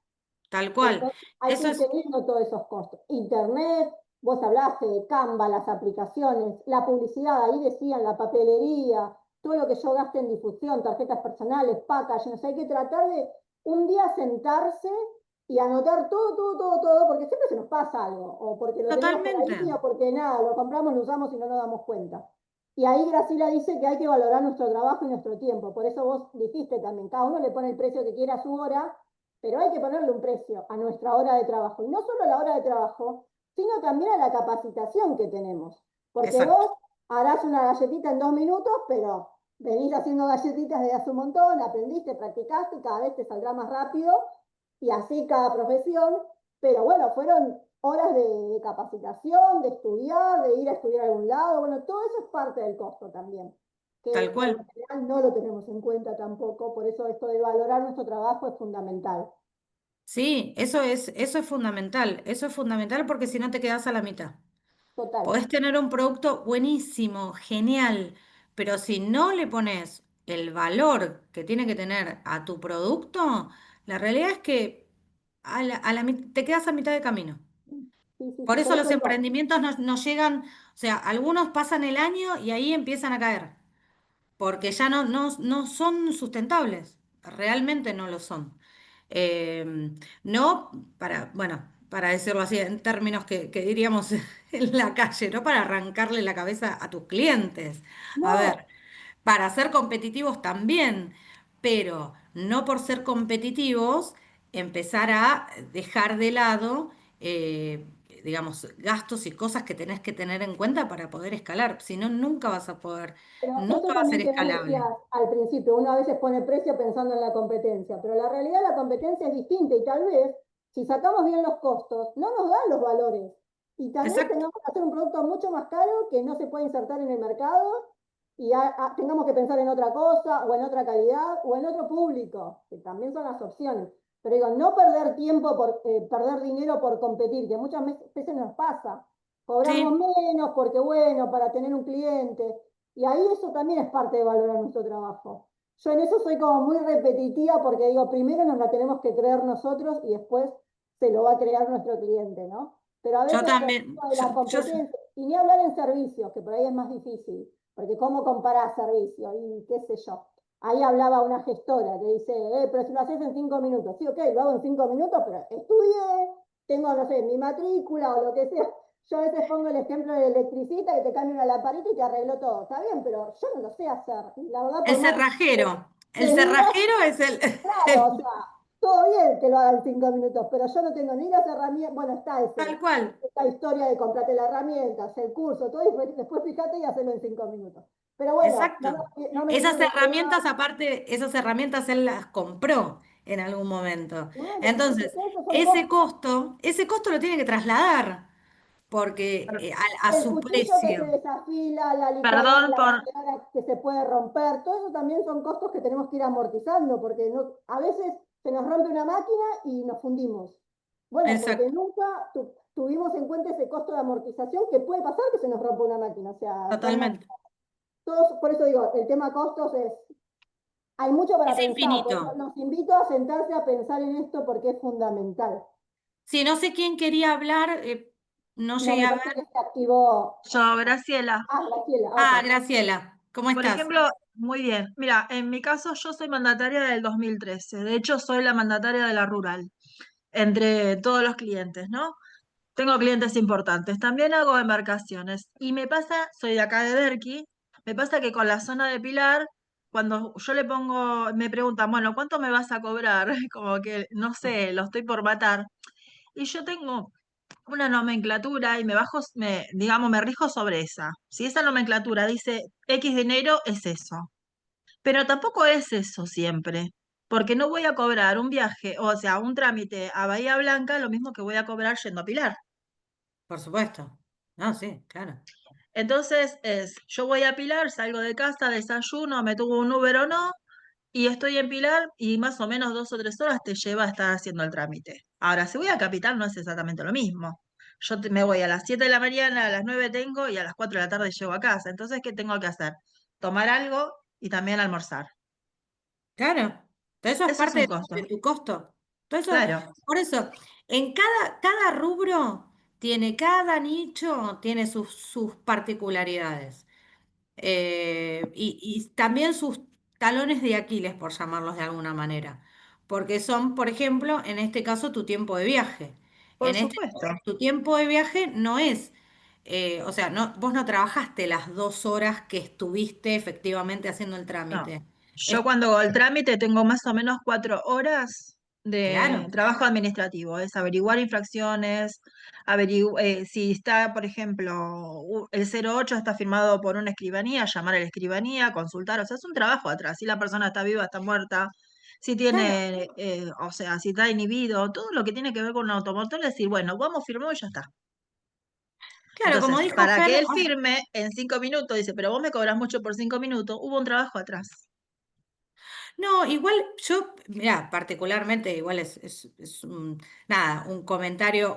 tal cual. Entonces, hay que Eso ir es teniendo todos esos costos. Internet, vos hablaste de Canva, las aplicaciones, la publicidad, ahí decían, la papelería, todo lo que yo gaste en difusión, tarjetas personales, packaging, o sea, hay que tratar de un día sentarse y anotar todo, todo, todo, todo, porque siempre se nos pasa algo, o porque lo tenemos por totalmente, ahí, o porque nada, lo compramos, lo usamos y no nos damos cuenta. Y ahí Graciela dice que hay que valorar nuestro trabajo y nuestro tiempo. Por eso vos dijiste también, cada uno le pone el precio que quiera a su hora, pero hay que ponerle un precio a nuestra hora de trabajo. Y no solo a la hora de trabajo, sino también a la capacitación que tenemos. Porque exacto, vos harás una galletita en 2 minutos, pero venís haciendo galletitas desde hace un montón, aprendiste, practicaste y cada vez te saldrá más rápido. Y así cada profesión. Pero bueno, fueron horas de capacitación, de estudiar, de ir a estudiar a algún lado. Bueno, todo eso es parte del costo también, tal que por lo cual. general no lo tenemos en cuenta tampoco. Por eso esto de valorar nuestro trabajo es fundamental. Sí, eso es fundamental porque si no te quedas a la mitad. Total. Podés tener un producto buenísimo, genial, pero si no le pones el valor que tiene que tener a tu producto, la realidad es que te quedas a mitad de camino. Sí, sí, Por sí. Por eso eso los digo, emprendimientos no llegan, o sea, algunos pasan el año y ahí empiezan a caer, porque ya no son sustentables, realmente no lo son. No bueno, para decirlo así, en términos que diríamos en la calle, no para arrancarle la cabeza a tus clientes. A no, ver, para ser competitivos también, pero no por ser competitivos empezar a dejar de lado, digamos, gastos y cosas que tenés que tener en cuenta para poder escalar. Si no, nunca vas a poder, pero esto nunca va a ser también que vos decías escalable. al principio, uno a veces pone precio pensando en la competencia, pero la realidad la competencia es distinta y tal vez si sacamos bien los costos, no nos dan los valores. Y tal vez Exacto. tengamos que hacer un producto mucho más caro que no se puede insertar en el mercado y tengamos que pensar en otra cosa o en otra calidad o en otro público, que también son las opciones. Pero digo, no perder tiempo por perder dinero por competir, que muchas veces nos pasa. Cobramos Sí, menos porque, bueno, para tener un cliente. Y ahí eso también es parte de valorar nuestro trabajo. Yo en eso soy como muy repetitiva porque digo, primero nos la tenemos que creer nosotros y después se lo va a crear nuestro cliente, ¿no? Pero a yo veces por también, esto de la competencia, y ni hablar en servicios, que por ahí es más difícil, porque ¿cómo comparás servicio? Y qué sé yo. Ahí hablaba una gestora que dice, pero si lo haces en 5 minutos. Sí, ok, lo hago en 5 minutos, pero estudié, tengo, no sé, mi matrícula o lo que sea. Yo a veces pongo el ejemplo del electricista que te cambia una lamparita y te arregló todo. Está bien, pero yo no lo sé hacer. La verdad, por más el que digas, cerrajero es claro, o sea, todo bien que lo haga en 5 minutos, pero yo no tengo ni las herramientas. Bueno, está tal cual. esta historia de comprarte la herramienta, hacer el curso, todo, y después fíjate y hacerlo en 5 minutos. Pero bueno, Exacto. no me quiero Esas desviar. herramientas, aparte, esas herramientas él las compró en algún momento. Claro, entonces Entonces, esos son costos. ese costo lo tiene que trasladar, porque a El su cuchillo que se precio. desafila, la licuadora, Perdón la por, batidora que se puede romper, todo eso también son costos que tenemos que ir amortizando, porque no, a veces se nos rompe una máquina y nos fundimos. Bueno, porque Exacto, nunca tuvimos en cuenta ese costo de amortización que puede pasar que se nos rompa una máquina. O sea, totalmente. todos, por eso digo, el tema costos hay mucho para Es pensar, por eso infinito. los invito a sentarse a pensar en esto porque es fundamental. Si no sé quién quería hablar, no No, llegué me a parece ver. que se activó. yo, Graciela. Graciela, Ah, ok. Graciela, ¿cómo Por estás? ejemplo, muy bien. Mira, en mi caso yo soy mandataria del 2013. De hecho, soy la mandataria de la rural, entre todos los clientes, ¿no? Tengo clientes importantes. También hago embarcaciones. Y me pasa, soy de acá de Derqui, me pasa que con la zona de Pilar, cuando yo le pongo, me preguntan, bueno, ¿cuánto me vas a cobrar? Como que, no sé, lo estoy por matar. Y yo tengo una nomenclatura y digamos, me rijo sobre esa. Si esa nomenclatura dice X dinero, es eso. Pero tampoco es eso siempre, porque no voy a cobrar un viaje, o sea, un trámite a Bahía Blanca, lo mismo que voy a cobrar yendo a Pilar. por supuesto. No, sí, claro. Entonces yo voy a Pilar, salgo de casa, desayuno, me tuvo un Uber o no, y estoy en Pilar y más o menos 2 o 3 horas te lleva a estar haciendo el trámite. Ahora, si voy a Capital no es exactamente lo mismo. Me voy a las 7 de la mañana, a las 9 tengo y a las 4 de la tarde llego a casa. Entonces, ¿qué tengo que hacer? Tomar algo y también almorzar. Claro. Todo eso es Eso es parte un de costo. tu costo. Todo eso, Claro, por eso, en cada rubro tiene, cada nicho tiene sus particularidades. Y también sus talones de Aquiles, por llamarlos de alguna manera, porque son, por ejemplo, en este caso, tu tiempo de viaje. por En este, supuesto. tu tiempo de viaje no es, o sea, no, vos no trabajaste las 2 horas que estuviste efectivamente haciendo el No. trámite. Yo Es, cuando hago el trámite tengo más o menos 4 horas de claro, trabajo administrativo, es averiguar infracciones, si está, por ejemplo, el 08 está firmado por una escribanía, llamar a la escribanía, consultar, o sea, es un trabajo atrás, si la persona está viva, está muerta, si claro, tiene, o sea, si está inhibido, todo lo que tiene que ver con un automotor, decir, bueno, vamos, firmamos y ya está. claro, como Entonces, dijo para Fer, que él firme en 5 minutos, dice, pero vos me cobras mucho por 5 minutos, hubo un trabajo atrás. no, igual yo, mira, particularmente, igual es nada, un comentario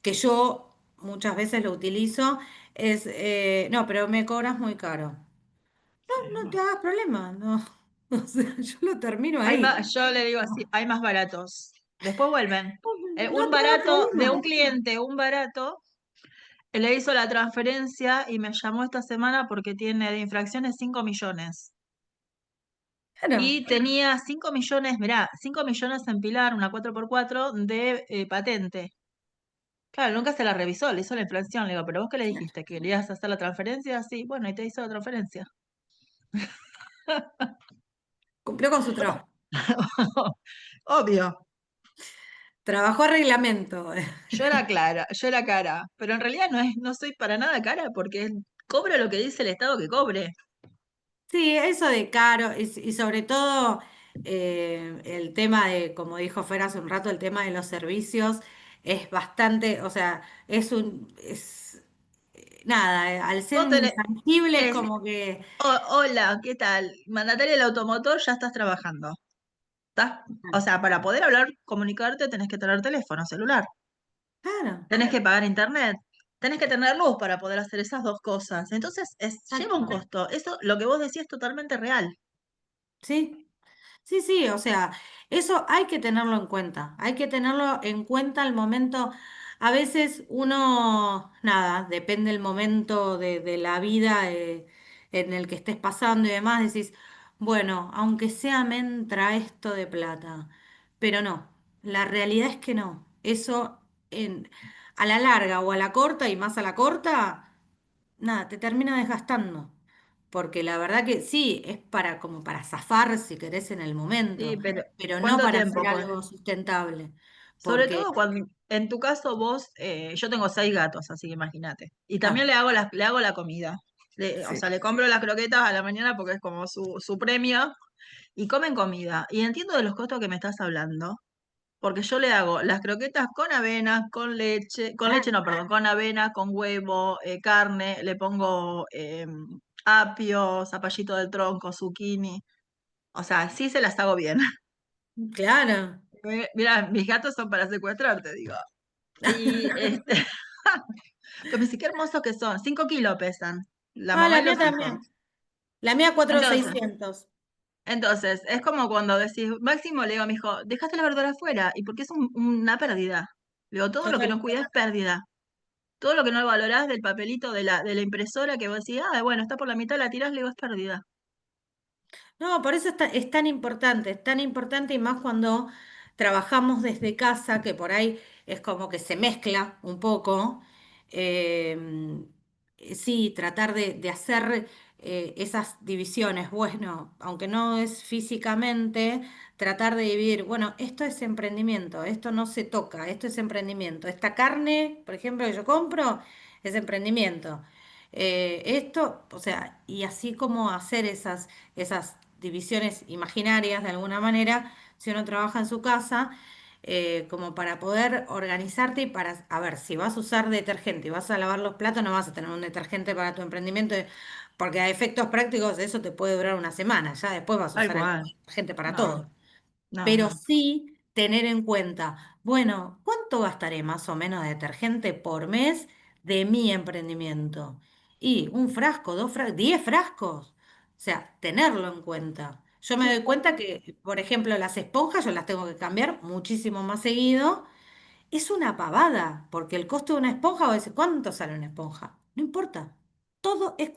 que yo muchas veces lo utilizo, es, no, pero me cobras muy caro. No, no te hagas problema, no. O sea, yo lo termino ahí. Yo le digo así, No, hay más baratos. Después vuelven. no Un te hagas barato de un problema. cliente, un barato, le hizo la transferencia y me llamó esta semana porque tiene de infracciones 5 millones. Claro, Y tenía 5 millones, mirá, 5 millones en Pilar, una 4x4 de patente. Claro, nunca se la revisó, le hizo la infracción. Le digo, ¿pero vos qué le dijiste? ¿Que ¿Querías hacer la transferencia? Sí, bueno, y te hizo la transferencia. cumplió con su trabajo. Obvio. Trabajó a reglamento. Yo era cara, pero en realidad no soy para nada cara porque cobro lo que dice el Estado que cobre. Sí, eso de caro y sobre todo el tema de, como dijo Fer hace un rato, el tema de los servicios es bastante, o sea, nada, al ser Vos un tenés, intangible es es, como que, hola, ¿qué tal? Mandataria del automotor, ya estás trabajando. O sea, para poder hablar, comunicarte, tenés que tener teléfono celular, claro, tenés que pagar internet, tenés que tener luz para poder hacer esas dos cosas. Entonces, lleva un exacto, costo. Eso, lo que vos decís es totalmente real. sí. Sí, sí, o sea, eso hay que tenerlo en cuenta, hay que tenerlo en cuenta al momento. A veces uno, nada, depende el momento de la vida en el que estés pasando y demás, decís, bueno, aunque sea me entra esto de plata, pero no, la realidad es que no. Eso a la larga o a la corta y más a la corta nada, te termina desgastando. Porque la verdad que sí, es para como para zafar, si querés, en el Sí, momento, pero pero no ¿cuánto para hacer tiempo, pues? algo sustentable. Sobre Porque, todo cuando, en tu caso, vos, yo tengo 6 gatos, así que imagínate. Y también ah, le hago la comida. O sí, sea, le compro las croquetas a la mañana porque es como su premio. Y comen comida. Y entiendo de los costos que me estás hablando, porque yo le hago las croquetas con avena, con leche claro, no, perdón, con avena, con huevo, carne, le pongo apio, zapallito del tronco, zucchini. O sea, sí se las hago bien. claro. Mira, mis gatos son para secuestrarte, digo. Y pero me dice, qué hermosos que son. 5 kilos pesan. La Ah, mamá la y mía los hijos. también. La mía Entonces, 4,600. es como cuando decís, Máximo, le digo a mi hijo, dejaste la verdura afuera. ¿Y porque es una pérdida? Le digo, todo lo que no Total. cuidas es pérdida. Todo lo que no valorás del papelito de la impresora que vos decís, ah, bueno, está por la mitad, la tirás, le digo, es pérdida. No, por eso es tan importante y más cuando trabajamos desde casa, que por ahí es como que se mezcla un poco. eh, sí, tratar de hacer esas divisiones, bueno, aunque no es físicamente, tratar de dividir, bueno, esto es emprendimiento, esto no se toca, esto es emprendimiento. Esta carne, por ejemplo, que yo compro, es emprendimiento. Esto, o sea, y así como hacer esas divisiones imaginarias de alguna manera, si uno trabaja en su casa. como para poder organizarte y para, a ver, si vas a usar detergente y vas a lavar los platos, no vas a tener un detergente para tu emprendimiento, porque a efectos prácticos eso te puede durar una semana, ya después vas a Tal usar el cual. detergente para No, todo. no, Pero no. sí tener en cuenta, bueno, ¿cuánto gastaré más o menos de detergente por mes de mi emprendimiento? Y un frasco, 2 frascos, 10 frascos. O sea, tenerlo en cuenta. Yo me Sí, doy cuenta que, por ejemplo, las esponjas yo las tengo que cambiar muchísimo más seguido. Es una pavada, porque el costo de una esponja, o decir, ¿cuánto sale una esponja? No importa. Todo es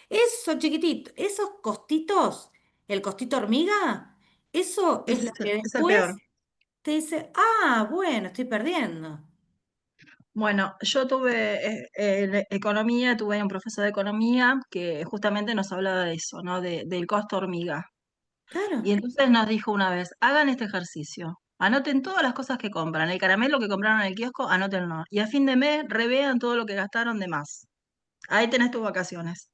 eso chiquitito, esos costitos, el costito hormiga, eso es lo que Es el peor. después te dice, bueno, estoy perdiendo. Bueno, yo tuve en economía, tuve un profesor de economía que justamente nos hablaba de eso, ¿no? Del costo hormiga. Y Claro, entonces nos dijo una vez, hagan este ejercicio. Anoten todas las cosas que compran, el caramelo que compraron en el kiosco, anótenlo. Y a fin de mes, revean todo lo que gastaron de más. Ahí tenés tus vacaciones.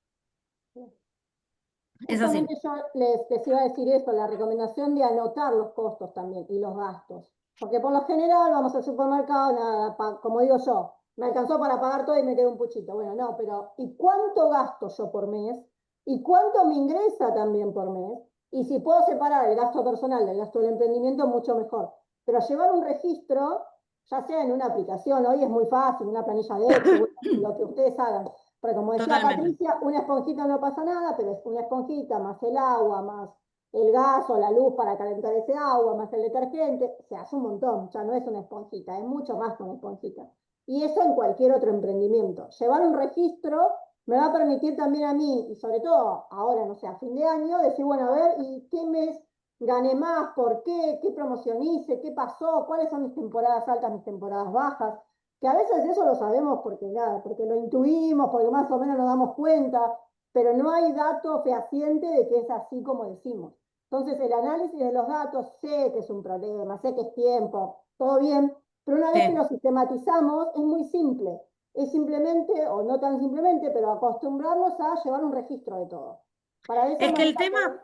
es así. justamente yo les iba a decir eso, la recomendación de anotar los costos también y los gastos. Porque por lo general vamos al supermercado, nada, como digo yo, me alcanzó para pagar todo y me quedó un puchito. Bueno, no, pero ¿y cuánto gasto yo por mes? ¿Y cuánto me ingresa también por mes? Y si puedo separar el gasto personal del gasto del emprendimiento, mucho mejor. Pero llevar un registro, ya sea en una aplicación, hoy es muy fácil, una planilla de Excel, bueno, lo que ustedes hagan. Porque como decía Totalmente. Patricia, una esponjita no pasa nada, pero es una esponjita más el agua, más el gas o la luz para calentar ese agua, más el detergente, se hace un montón, ya no es una esponjita, es mucho más que una esponjita. Y eso en cualquier otro emprendimiento. Llevar un registro me va a permitir también a mí, y sobre todo ahora, no sé, a fin de año, decir, bueno, a ver, ¿y qué mes gané más? ¿Por qué? ¿Qué promoción hice? ¿Qué pasó? ¿Cuáles son mis temporadas altas, mis temporadas bajas? Que a veces eso lo sabemos porque nada, porque lo intuimos, porque más o menos nos damos cuenta, pero no hay dato fehaciente de que es así como decimos. Entonces, el análisis de los datos, sé que es un problema, sé que es tiempo, todo bien, pero una vez que Sí. lo sistematizamos, es muy simple. Es simplemente, o no tan simplemente, pero acostumbrarnos a llevar un registro de todo. Para eso Es me que voy el a poner... tema,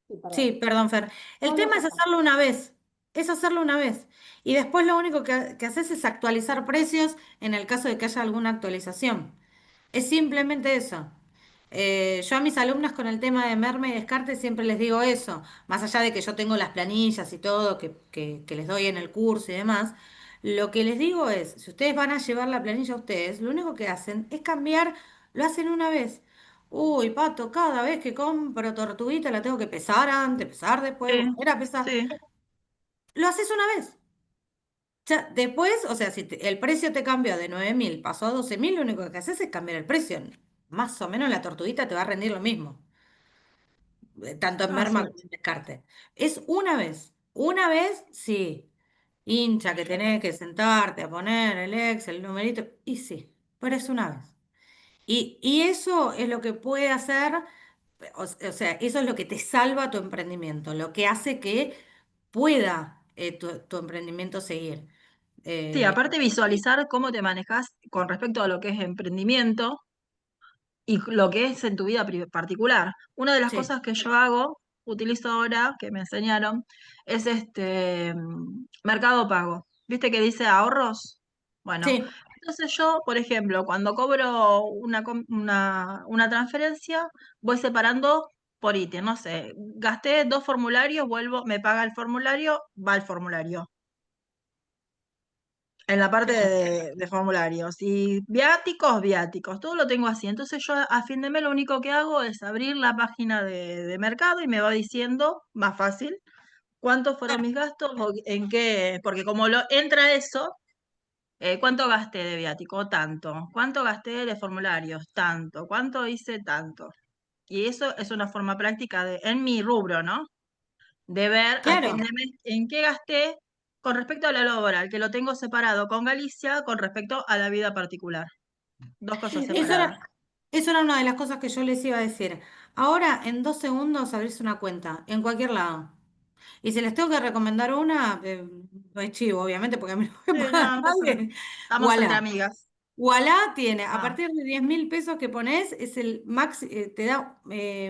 Sí, perdón. sí, perdón, Fer. El No, no, tema ya es está. hacerlo una vez. Es hacerlo una vez. Y después lo único que haces es actualizar precios en el caso de que haya alguna actualización. Es simplemente eso. Yo a mis alumnas con el tema de merma y descarte siempre les digo eso, más allá de que yo tengo las planillas y todo que les doy en el curso y demás, lo que les digo es, si ustedes van a llevar la planilla a ustedes, lo único que hacen es cambiar, lo hacen una vez. Uy, Pato, cada vez que compro tortuguita la tengo que pesar antes, pesar después, Sí, volver a pesar. sí. Lo haces una vez. Ya, después, o sea, si el precio te cambió de 9.000, pasó a 12.000, lo único que haces es cambiar el precio. Más o menos la tortuguita te va a rendir lo mismo, tanto en Ah, sí. merma como en descarte. Es una vez, sí, hincha que tenés que sentarte a poner el Excel, el numerito, y sí, pero es una vez. Y eso es lo que puede hacer, o sea, eso es lo que te salva tu emprendimiento, lo que hace que pueda tu emprendimiento seguir. Sí, Eh, aparte visualizar cómo te manejas con respecto a lo que es emprendimiento y lo que es en tu vida particular. Una de las sí, cosas que yo hago, utilizo ahora, que me enseñaron, es Mercado Pago. ¿Viste que dice ahorros? Bueno, sí. entonces yo, por ejemplo, cuando cobro una transferencia, voy separando por ítem. No sé, gasté 2 formularios, vuelvo, me paga el formulario, va el formulario. En la parte Claro. de formularios. Y viáticos, viáticos. Todo lo tengo así. Entonces yo a fin de mes lo único que hago es abrir la página de mercado y me va diciendo, más fácil, cuántos fueron mis gastos o en qué, porque como entra eso, cuánto gasté de viático, tanto, cuánto gasté de formularios, tanto, cuánto hice, tanto. Y eso es una forma práctica en mi rubro, ¿no? De ver a fin Claro. de mes en qué gasté con respecto a la laboral, que lo tengo separado con Galicia con respecto a la vida particular. Dos cosas Eso separadas. era, eso era una de las cosas que yo les iba a decir. Ahora, en 2 segundos, abrís una cuenta, en cualquier lado. Y si les tengo que recomendar una, no es chivo, obviamente, porque a mí no me Sí, paga no, no pasa nada. nadie. Estamos entre Voilà. amigas. Voilà tiene, a Ah. partir de 10.000 pesos que pones, es el max, te da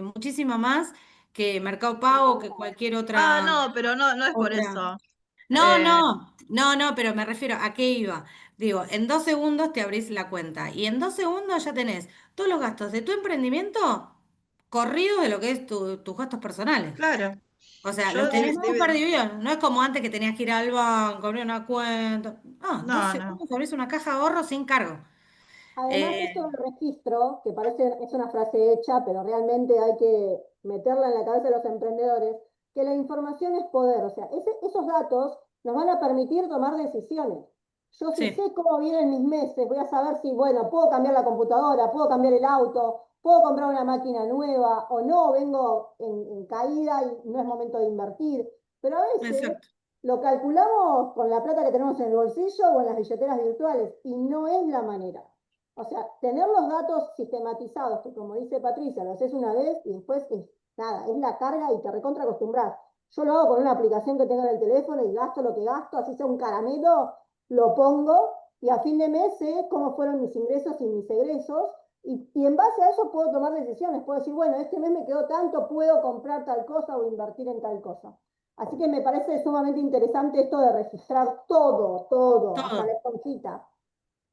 muchísimo más que Mercado Pago, que cualquier Ah, otra, no, pero no, no es por otra. eso. No, Eh, no, no, no, pero me refiero a qué iba. Digo, en 2 segundos te abrís la cuenta y en 2 segundos ya tenés todos los gastos de tu emprendimiento corridos de lo que es tus gastos personales. claro, O sea, los yo tenés súper divido. divididos. No es como antes que tenías que ir al banco, abrir una cuenta. No, dos No, no. segundos abrís una caja de ahorro sin cargo. Además, esto Eh, del registro, que parece es una frase hecha, pero realmente hay que meterla en la cabeza de los emprendedores, que la información es poder. O sea, esos datos nos van a permitir tomar decisiones. Yo si sí, sé cómo vienen mis meses, voy a saber si, bueno, puedo cambiar la computadora, puedo cambiar el auto, puedo comprar una máquina nueva o no, vengo en caída y no es momento de invertir. Pero a veces exacto. lo calculamos con la plata que tenemos en el bolsillo o en las billeteras virtuales y no es la manera. O sea, tener los datos sistematizados, que como dice Patricia, lo haces una vez y después es nada, es la carga y te recontra acostumbras. Yo lo hago con una aplicación que tengo en el teléfono y gasto lo que gasto, así sea un caramelo, lo pongo y a fin de mes sé cómo fueron mis ingresos y mis egresos y en base a eso puedo tomar decisiones. Puedo decir, bueno, este mes me quedó tanto, puedo comprar tal cosa o invertir en tal cosa. Así que me parece sumamente interesante esto de registrar todo, todo, hasta la Todo. esponjita.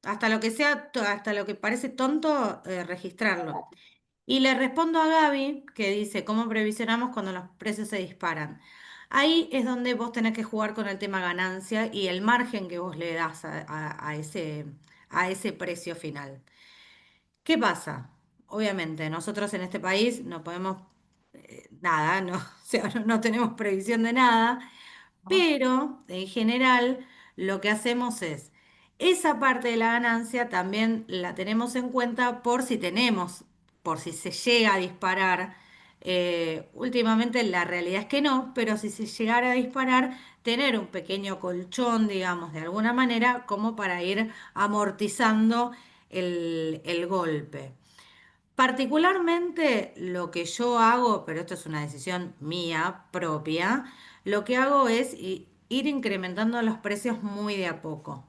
Hasta lo que sea, hasta lo que parece tonto, registrarlo. Y le respondo a Gaby que dice, ¿cómo previsionamos cuando los precios se disparan? Ahí es donde vos tenés que jugar con el tema ganancia y el margen que vos le das a ese precio final. ¿Qué pasa? Obviamente, nosotros en este país no podemos nada, no, o sea, no tenemos previsión de nada, ¿No? pero en general lo que hacemos es, esa parte de la ganancia también la tenemos en cuenta por si se llega a disparar. Últimamente la realidad es que no, pero si se llegara a disparar, tener un pequeño colchón, digamos, de alguna manera, como para ir amortizando el golpe. Particularmente lo que yo hago, pero esto es una decisión mía propia, lo que hago es ir incrementando los precios muy de a poco.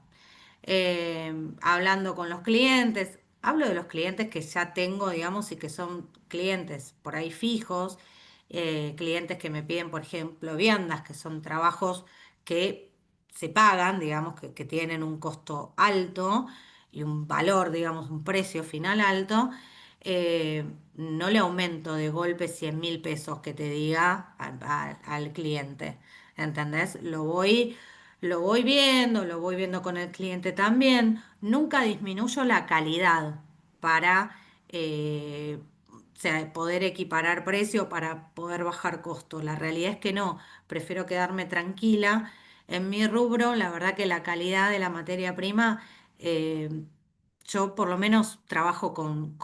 Hablando con los clientes, hablo de los clientes que ya tengo, digamos, y que son clientes por ahí fijos, clientes que me piden, por ejemplo, viandas, que son trabajos que se pagan, digamos, que tienen un costo alto y un valor, digamos, un precio final alto. No le aumento de golpe 100.000 pesos que te diga al cliente, ¿entendés? Lo voy viendo con el cliente también. Nunca disminuyo la calidad para o sea, poder equiparar precio, para poder bajar costos. La realidad es que no, prefiero quedarme tranquila. En mi rubro, la verdad que la calidad de la materia prima, eh, yo por lo menos trabajo con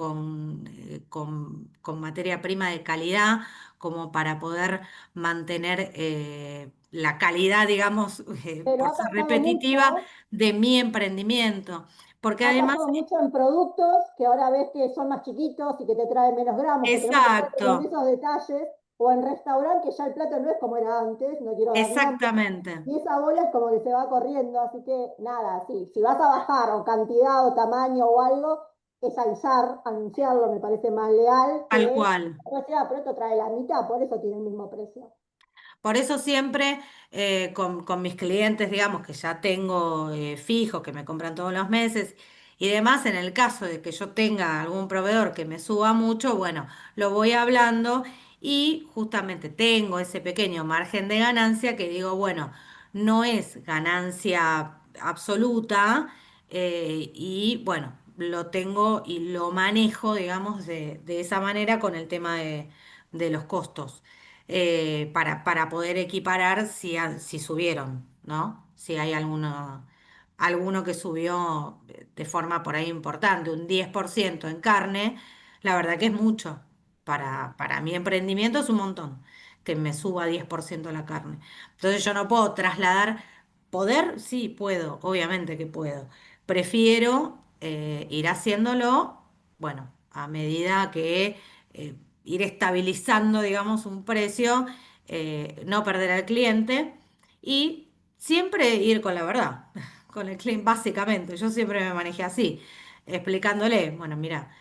materia prima de calidad como para poder mantener la calidad, digamos, Pero por ha ser pasado repetitiva, mucho, de mi emprendimiento. Porque ha además, pasado mucho en productos que ahora ves que son más chiquitos y que te traen menos gramos, que tenés que estar con exacto, esos detalles, o en restaurante que ya el plato no es como era antes, no quiero dar nombres, exactamente. y esa bola es como que se va corriendo, así que nada, sí, si vas a bajar o cantidad o tamaño o algo, es avisar, anunciarlo, me parece más leal Tal que, cual. no sea, pero esto trae la mitad, por eso tiene el mismo precio. Por eso siempre con mis clientes, digamos, que ya tengo fijos, que me compran todos los meses y demás, en el caso de que yo tenga algún proveedor que me suba mucho, bueno, lo voy hablando y justamente tengo ese pequeño margen de ganancia que digo, bueno, no es ganancia absoluta y bueno, lo tengo y lo manejo, digamos, de esa manera con el tema de los costos para poder equiparar si subieron, ¿no? Si hay alguno que subió de forma por ahí importante, un 10% en carne, la verdad que es mucho. Para mi emprendimiento es un montón que me suba 10% la carne. Entonces yo no puedo trasladar, poder, sí, puedo, obviamente que puedo. Prefiero ir haciéndolo, bueno, a medida que ir estabilizando, digamos, un precio, no perder al cliente y siempre ir con la verdad, con el cliente, básicamente. Yo siempre me manejé así, explicándole, bueno, mira,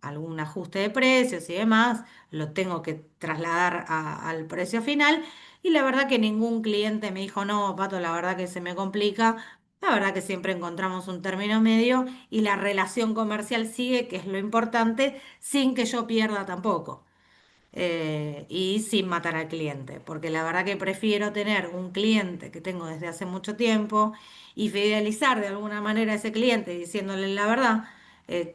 algún ajuste de precios y demás, lo tengo que trasladar al precio final. Y la verdad que ningún cliente me dijo, no, Pato, la verdad que se me complica. La verdad que siempre encontramos un término medio y la relación comercial sigue, que es lo importante, sin que yo pierda tampoco y sin matar al cliente, porque la verdad que prefiero tener un cliente que tengo desde hace mucho tiempo y fidelizar de alguna manera a ese cliente diciéndole la verdad,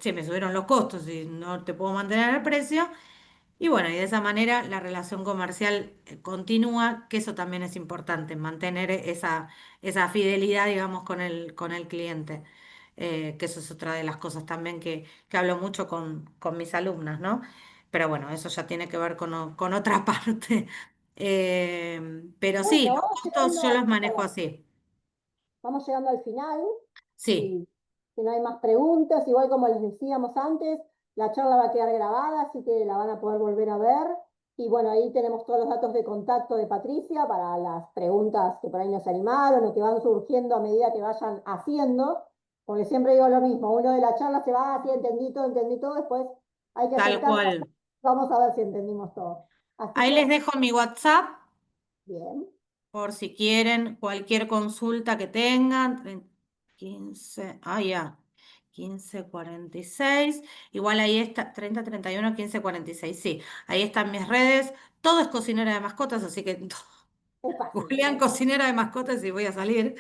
che, me subieron los costos y no te puedo mantener el precio, y bueno, y de esa manera la relación comercial continúa, que eso también es importante, mantener esa fidelidad, digamos, con el cliente. Que eso es otra de las cosas también que hablo mucho con mis alumnas, ¿no? Pero bueno, eso ya tiene que ver con otra parte. Pero sí, Bueno, los costos yo los manejo así. vamos llegando al final. Sí, Si, si no hay más preguntas, igual como les decíamos antes, la charla va a quedar grabada, así que la van a poder volver a ver. Y bueno, ahí tenemos todos los datos de contacto de Patricia para las preguntas que por ahí no se animaron o que van surgiendo a medida que vayan haciendo. Porque siempre digo lo mismo, uno de la charla se va, así entendí todo, después hay que tal acercarse, cual. vamos a ver si entendimos todo. Así Ahí que, les dejo mi WhatsApp. bien, Por si quieren cualquier consulta que tengan, 15, ya, 1546. Igual ahí está, 3031 1546. Sí, ahí están mis redes. Todo es cocinera de mascotas, así que es fácil. googlean cocinera de mascotas y voy a salir.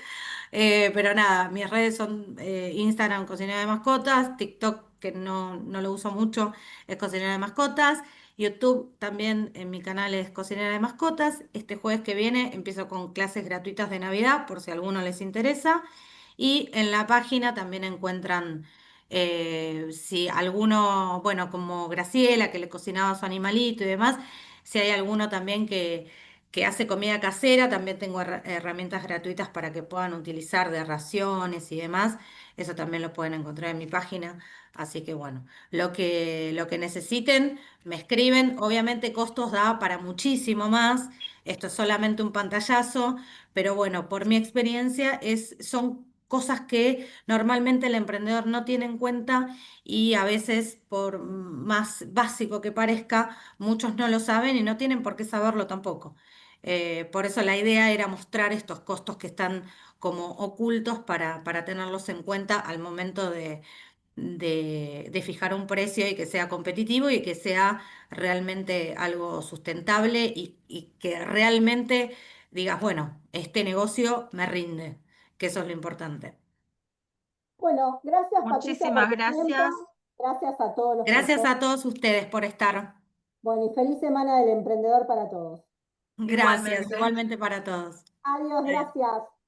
Pero nada, mis redes son Instagram, cocinera de mascotas, TikTok, que no lo uso mucho, es cocinera de mascotas. YouTube también en mi canal es cocinera de mascotas. Este jueves que viene empiezo con clases gratuitas de Navidad, por si a alguno les interesa. Y en la página también encuentran, si alguno, bueno, como Graciela, que le cocinaba a su animalito y demás, si hay alguno también que hace comida casera, también tengo herramientas gratuitas para que puedan utilizar de raciones y demás. Eso también lo pueden encontrar en mi página. Así que bueno, lo que necesiten, me escriben. Obviamente costos da para muchísimo más. Esto es solamente un pantallazo, pero bueno, por mi experiencia son cosas que normalmente el emprendedor no tiene en cuenta y a veces, por más básico que parezca, muchos no lo saben y no tienen por qué saberlo tampoco. Por eso la idea era mostrar estos costos que están como ocultos para tenerlos en cuenta al momento de fijar un precio y que sea competitivo y que sea realmente algo sustentable y que realmente digas, bueno, este negocio me rinde, que eso es lo importante. Bueno, gracias Patricia por Muchísimas tu tiempo. gracias. Gracias a todos los Gracias presentes. a todos ustedes por estar. Bueno, y feliz semana del emprendedor para todos. Gracias, Igualmente. igualmente para todos. Adiós, Adiós. gracias.